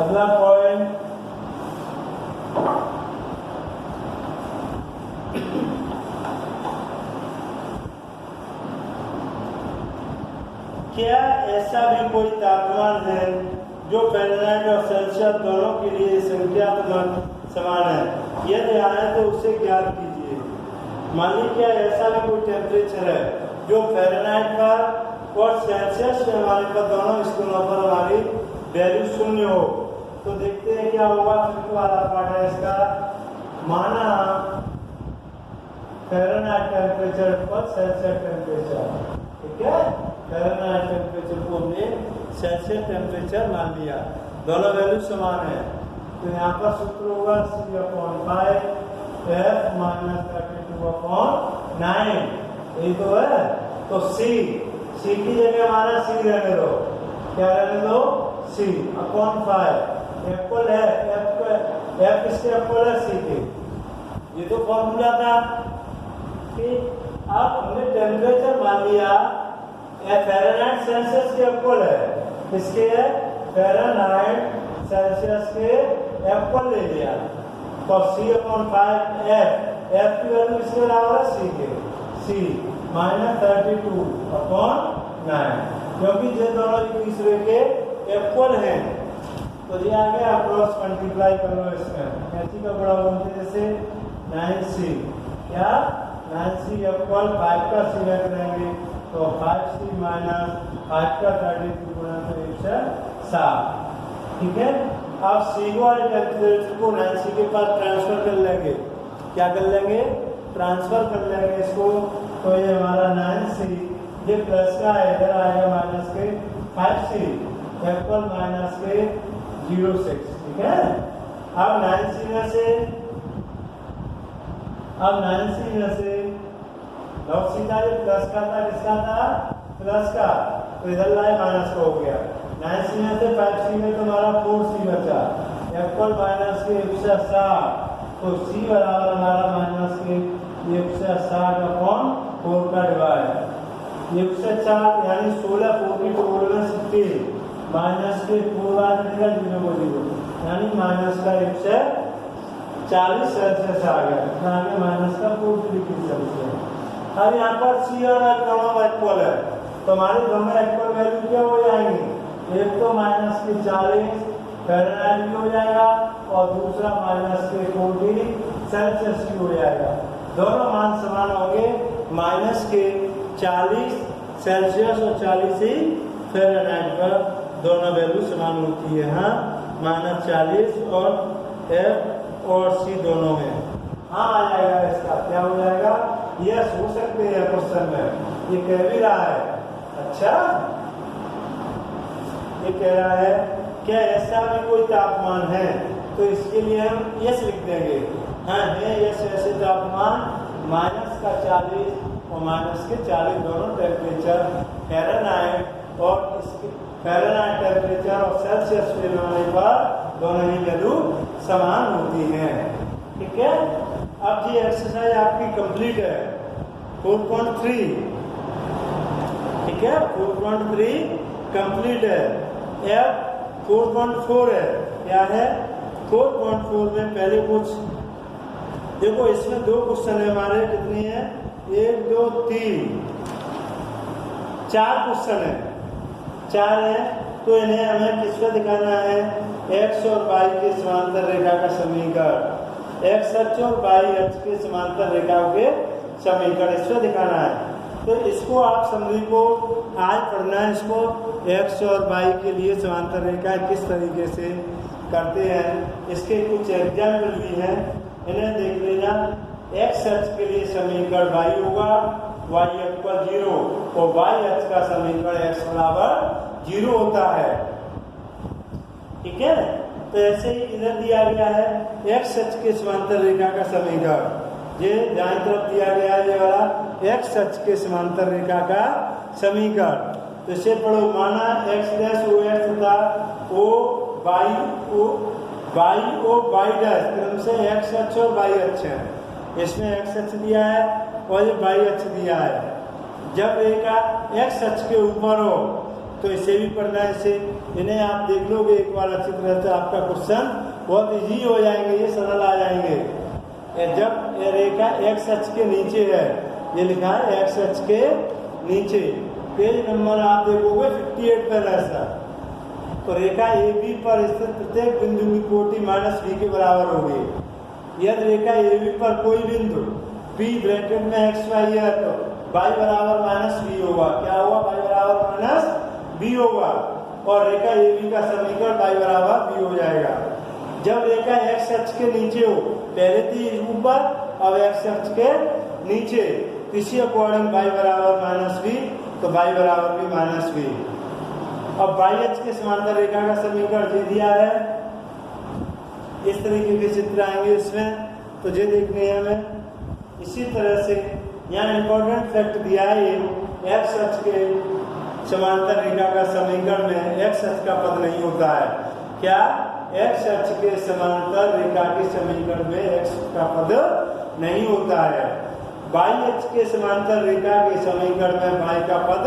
अगला पॉइंट क्या ऐसा भी कोई तापमान है जो फ़ारेनहाइट और सेल्सियस दोनों के लिए संख्यात्मक समान है, यदि आए तो उसे ज्ञात कीजिए। मान लीजिए क्या ऐसा भी कोई टेम्परेचर है जो फ़ारेनहाइट पर और सेल्सियस में हमारे पर दोनों स्केलों पर हमारी वैल्यू 0 हो, तो देखते हैं क्या होगा। फिर वाला पार्ट है इसका, माना फ़ारेनहाइट टेम्परेचर पर सेल्सियस टेम्परेचर, ठीक है, फ़ारेनहाइट टेम्परेचर को हमने सेल्सियस टेम्परेचर मान लिया, दोनों वैल्यू समान है, तो यहाँ पर सूत्र होगा C/5 F - 32/9, यही तो है। तो C की जगह हमारा C रहने दो, क्या रहने दो C/5 इक्वल है F किसके इक्वल है C के, ये तो फॉर्मूला था। ठीक, अब हमने टेम्परेचर मान लिया फ़ारेनहाइट सेल्सियस के इक्वल है, किसके है फ़ारेनहाइट सेल्सियस के इक्वल ले लिया, तो C/5 F की वैल्यू किसके बराबर है C के, C - 32/9, क्योंकि ये दोनों एक दूसरे के इक्वल हैं। तो ये आ गया, क्रॉस मल्टीप्लाई कर लो इसमें। कैंची का बड़ा बोलते हैं जैसे 9c, क्या 9c इक्वल 5 का c रख देंगे तो 5c माइनस 5 का 32 गुणा तो 107। ठीक है, अब c को और कैलकुलेटर को 9c के पास ट्रांसफर कर लेंगे। क्या कर लेंगे? ट्रांसफर कर लेंगे इसको। तो ये हमारा 9c, ये प्लस का है, इधर आएगा माइनस के 5c इक्वल माइनस के 06। ठीक है, अब 9c में से लॉग सीधा ये प्लस का था, किसका था? प्लस का, तो इधर लाए माइनस का हो गया। 9c में से 5c में तुम्हारा 4c बचा इक्वल माइनस के 160। तो c बराबर हमारा माइनस के 160 अपॉन 4 का डिवाइड 160 यानी 16 4 16 माइनस के 4 बार मिलेगा 0 यानी माइनस का 140 सेल्सियस आ गया। आ गया माइनस का 4 डिग्री सेल्सियस। अब यहाँ पर c और f दोनों इक्वल है, तो हमारे दोनों इक्वल वैल्यू क्या हो जाएंगे? एक तो माइनस के 40 फ़ारेनहाइट भी हो जाएगा और दूसरा माइनस के 40 सेल्सियस भी हो जाएगा। दोनों मान समान होंगे, माइनस के 40 सेल्सियस और 40 ही फ़ारेनहाइट पर दोनों वैल्यू समान होती है। हाँ, माइनस 40 और f और c दोनों में हाँ आ जाएगा। इसका क्या हो जाएगा? यस हो सकते हैं क्वेश्चन में, ये कह भी रहा है। अच्छा, ये कह रहा है क्या ऐसा में कोई तापमान है, तो इसके लिए हम यस लिख देंगे। हाँ है यस, ऐसे तापमान माइनस का 40 और माइनस के 40 दोनों टेम्परेचर फ़ारेनहाइट और इसके फ़ारेनहाइट टेम्परेचर और सेल्सियस में होने पर दोनों ही वैल्यू समान होती हैं। ठीक है, अब ये एक्सरसाइज आपकी कंप्लीट है 4.3। ठीक है, 4.3 कंप्लीट है। अब 4.4 है, क्या है? 4.4 में पहले कुछ देखो, इसमें 2 क्वेश्चन है हमारे। कितने हैं? 1 2 3 4 क्वेश्चन है, 4 है। तो इन्हें हमें किस पे दिखाना है? x और y के समांतर रेखा का समीकरण, x अक्ष और y अक्ष के समांतर रेखाओं के समीकरण इस पे दिखाना है। तो इसको आप समझी को आज पढ़ना है। इसको x और y के लिए समांतर रेखा किस तरीके से करते हैं, इसके कुछ एग्जाम्पल भी हैं, इन्हें देख लेना। x अक्ष के लिए समीकरण y होगा y इक्वल 0 और y अक्ष का समीकरण x बराबर 0 होता है। ठीक है, तो ऐसे ही इधर दिया गया है x अक्ष के समांतर रेखा का समीकरण, ये दाईं तरफ दिया गया है ये वाला x अक्ष के समांतर रेखा का समीकरण। तो इसे पढ़ो, माना x डैश ओ एक्स तथा o y डैश क्रम से x अक्ष और y अक्ष है। इसमें x अक्ष दिया है और ये y अक्ष दिया है। जब रेखा x अक्ष के ऊपर हो तो इसे भी पढ़ना है। इसे इन्हें आप देख लोगे एक बार अच्छी तरह से, आपका क्वेश्चन बहुत इजी हो जाएंगे, ये सरल आ जाएंगे। जब ये रेखा x अक्ष के नीचे है, ये लिखा है x अक्ष के नीचे, पेज नंबर आप देखोगे 58 पर ऐसा। तो रेखा AB पर स्थित प्रत्येक बिंदु की कोटि -b के बराबर होगी। यदि रेखा AB पर कोई बिंदु b ब्रैकेट में xy है तो y बराबर -b होगा। क्या होगा? y बराबर -b होगा और रेखा AB का समीकरण y बराबर b हो जाएगा। जब रेखा x अक्ष के नीचे हो, पहले थी ऊपर अब x अक्ष के नीचे, इसी अकॉर्डिंग y बराबर -b, तो y बराबर भी -b। अब y अक्ष के समांतर रेखा का समीकरण दे दिया है, इस तरीके के चित्र आएंगे इसमें, तो ये देखने हैं हमें। इसी तरह से यहाँ इंपॉर्टेंट फैक्ट दिया है, ये x अक्ष के समांतर रेखा का समीकरण में x अक्ष का पद नहीं होता है। क्या? x अक्ष के समांतर रेखा के समीकरण में x का पद नहीं होता है। y अक्ष के समांतर रेखा के समीकरण में y का पद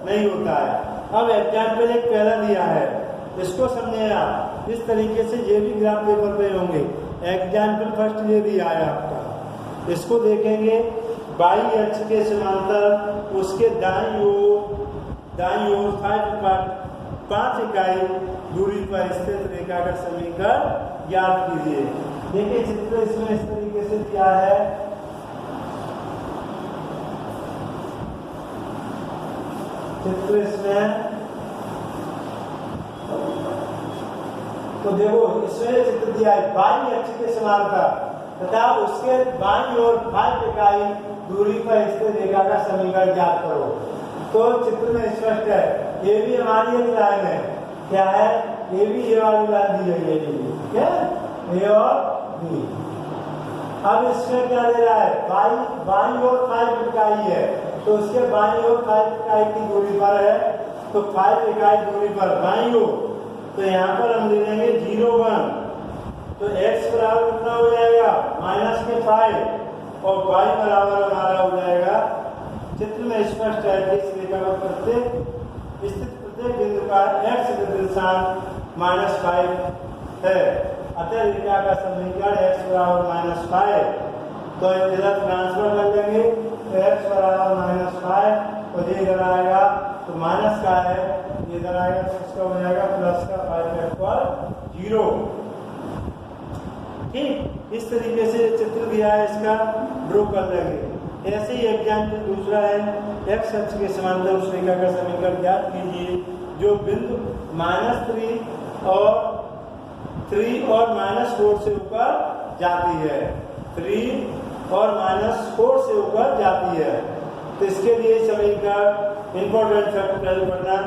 नहीं होता है। अब एग्जाम्पल एक पहला दिया है, इसको समझे आप। इस तरीके से ये भी ग्राफ पेपर पे होंगे। एग्जाम्पल फर्स्ट ये दिया है आपका, इसको देखेंगे। y अक्ष के समांतर उसके दाईं ओर दाईं ओर 5 इकाई दूरी पर स्थित रेखा का समीकरण ज्ञात कीजिए। देखिए चित्र इसमें इस तरीके से दिया है। चित्र इसमें तो देखो इसमें चित्र दिया है बाईं अक्ष के समांतर तथा उसके बाईं ओर 5 इकाई दूरी पर स्थित रेखा का समीकरण ज्ञात करो। तो चित्र में स्पष्ट है, ये भी हमारी एक लाइन है। क्या है? ये भी ये वाली लाइन दी गई है, ठीक है, ए और बी। अब इसमें क्या दे रहा है? बाईं ओर 5 इकाई है, तो उसके बाईं ओर 5 इकाई की दूरी पर है, तो 5 इकाई दूरी पर बाईं ओर, तो यहाँ पर हम ले लेंगे 0, 1, तो x बराबर कितना हो जाएगा? -5 और y बराबर हमारा हो जाएगा। चित्र में स्पष्ट है कि इस रेखा पर स्थित प्रत्येक बिंदु का x निर्देशांक -5 है। अतः रेखा का समीकरण x बराबर -5, तो इधर ट्रांसफर कर लेंगे, तो x बराबर -5 और ये इधर आएगा, तो माइनस का है, ये इधर आएगा, तो इसका हो जाएगा प्लस का 5/0। ठीक, इस तरीके से चित्र दिया है, इसका ड्रॉ कर लेंगे। ऐसे ही एग्जाम्पल दूसरा है, x अक्ष के समांतर उस रेखा का समीकरण ज्ञात कीजिए जो बिंदु -3 और -4 से ऊपर जाती है। 3 और -4 से ऊपर जाती है, तो इसके लिए समीकरण इंपॉर्टेंट फैक्टर करना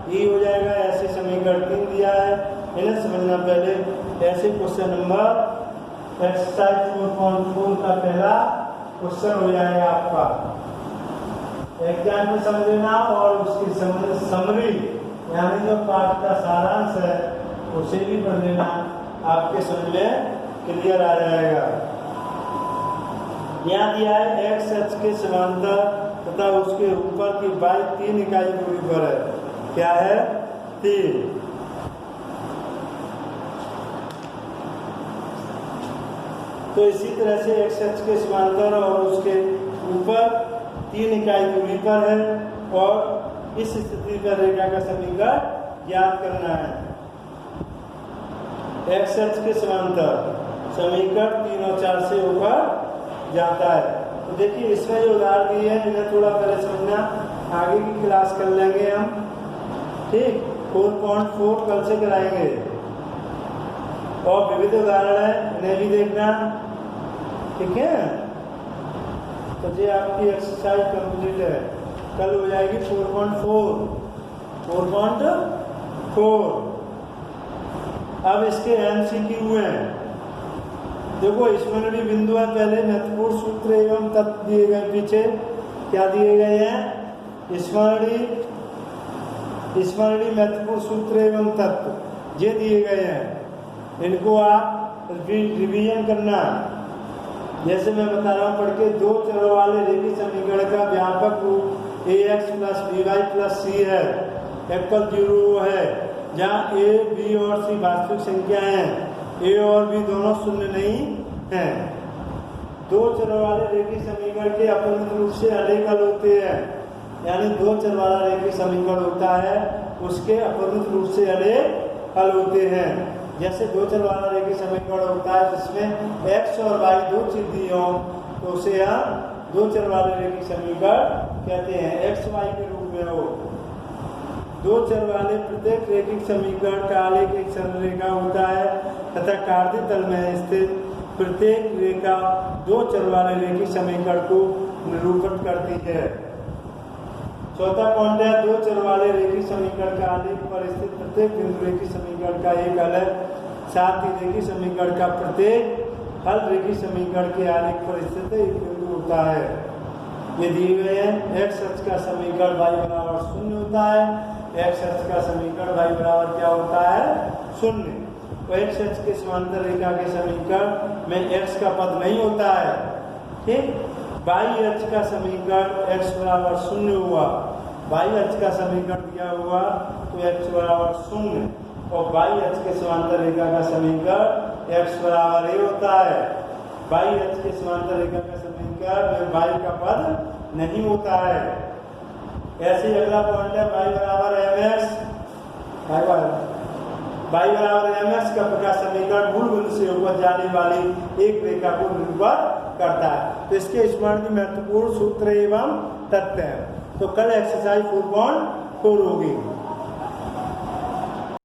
ये हो जाएगा। ऐसे समीकरण 3 दिया है, इन्हें समझना पहले। ऐसे क्वेश्चन नंबर एक्सरसाइज 4.4 का पहला क्वेश्चन हो जाएगा आपका। एग्जाम में समझ लेना और उसकी समरी यानी जो पाठ का सारांश है उसे भी पढ़ लेना, आपके समझ में क्लियर आ जाएगा। यहाँ दिया है एक्स अक्ष के समांतर तथा उसके ऊपर की बाई 3 इकाई दूरी पर है। क्या है? 3। तो इसी तरह से एक्स अक्ष के समांतर और उसके ऊपर 3 इकाई दूरी पर है और इस स्थिति पर रेखा का समीकरण ज्ञात करना है। एक्स अक्ष के समांतर समीकरण 3 और 4 से ऊपर जाता है। तो देखिए इसमें जो उदाहरण दिए हैं इन्हें थोड़ा पहले समझना, आगे की क्लास कर लेंगे हम। ठीक, 4.4 कल से कराएंगे और विविध उदाहरण है, इन्हें भी देखना। ठीक है, तो ये आपकी एक्सरसाइज कंप्लीट है। कल हो जाएगी 4.4। अब इसके MCQ हैं। देखो स्मरणीय बिंदु है, पहले महत्वपूर्ण सूत्र एवं तत्व दिए गए। पीछे क्या दिए गए हैं? स्मरणीय महत्वपूर्ण सूत्र एवं तत्व ये दिए गए हैं। इनको आप रिवीजन करना। जैसे मैं बता रहा हूँ पढ़ के, 2 चरों वाले रेखीय समीकरण का व्यापक रूप ax + by + c है, इक्वल 0 है, जहाँ a, b और c वास्तविक संख्या हैं, a और b दोनों शून्य नहीं हैं। 2 चरों वाले रेखीय समीकरण के अपरिमित रूप से अनेक हल होते हैं, यानी 2 चर वाला रेखीय समीकरण होता है उसके अपरिमित रूप से अनेक हल होते हैं। जैसे 2 चर वाला रेखीय समीकरण होता है जिसमें x और y 2 चीज दी हो, तो उसे हम 2 चर वाले रेखीय समीकरण कहते हैं। x y के रूप में हो। 2 चर वाले प्रत्येक रेखीय समीकरण का आलेख एक सरल रेखा होता है तथा कार्तीय तल में स्थित प्रत्येक रेखा 2 चर वाले रेखीय समीकरण को निरूपित करती है। चौथा पॉइंट है, 2 चर वाले रेखीय समीकरण का आलेख पर स्थित प्रत्येक बिंदु रेखीय समीकरण का एक हल है। साथ ही रेखीय समीकरण का प्रत्येक हल रेखीय समीकरण के आलेख पर स्थित एक बिंदु होता है। ये दिए गए हैं। एक्स अक्ष का समीकरण y बराबर 0 होता है। एक्स अक्ष का समीकरण y बराबर क्या होता है? 0। तो एक्स अक्ष के समांतर रेखा के समीकरण में x का पद नहीं होता है। ठीक, y अक्ष का समीकरण x बराबर 0 हुआ। y अक्ष का समीकरण दिया हुआ तो x बराबर 0 और y अक्ष के समांतर रेखा का समीकरण x बराबर a होता है। y अक्ष के समांतर रेखा का समीकरण में y का पद नहीं होता है। ऐसे ही अगला पॉइंट है y बराबर mx, y बराबर mx का प्रकार समीकरण मूल बिंदु से ऊपर जाने वाली एक रेखा को निर्भर करता है। तो इसके स्मरण की महत्वपूर्ण सूत्र एवं तथ्य है। तो कल एक्सरसाइज 4.4 होगी।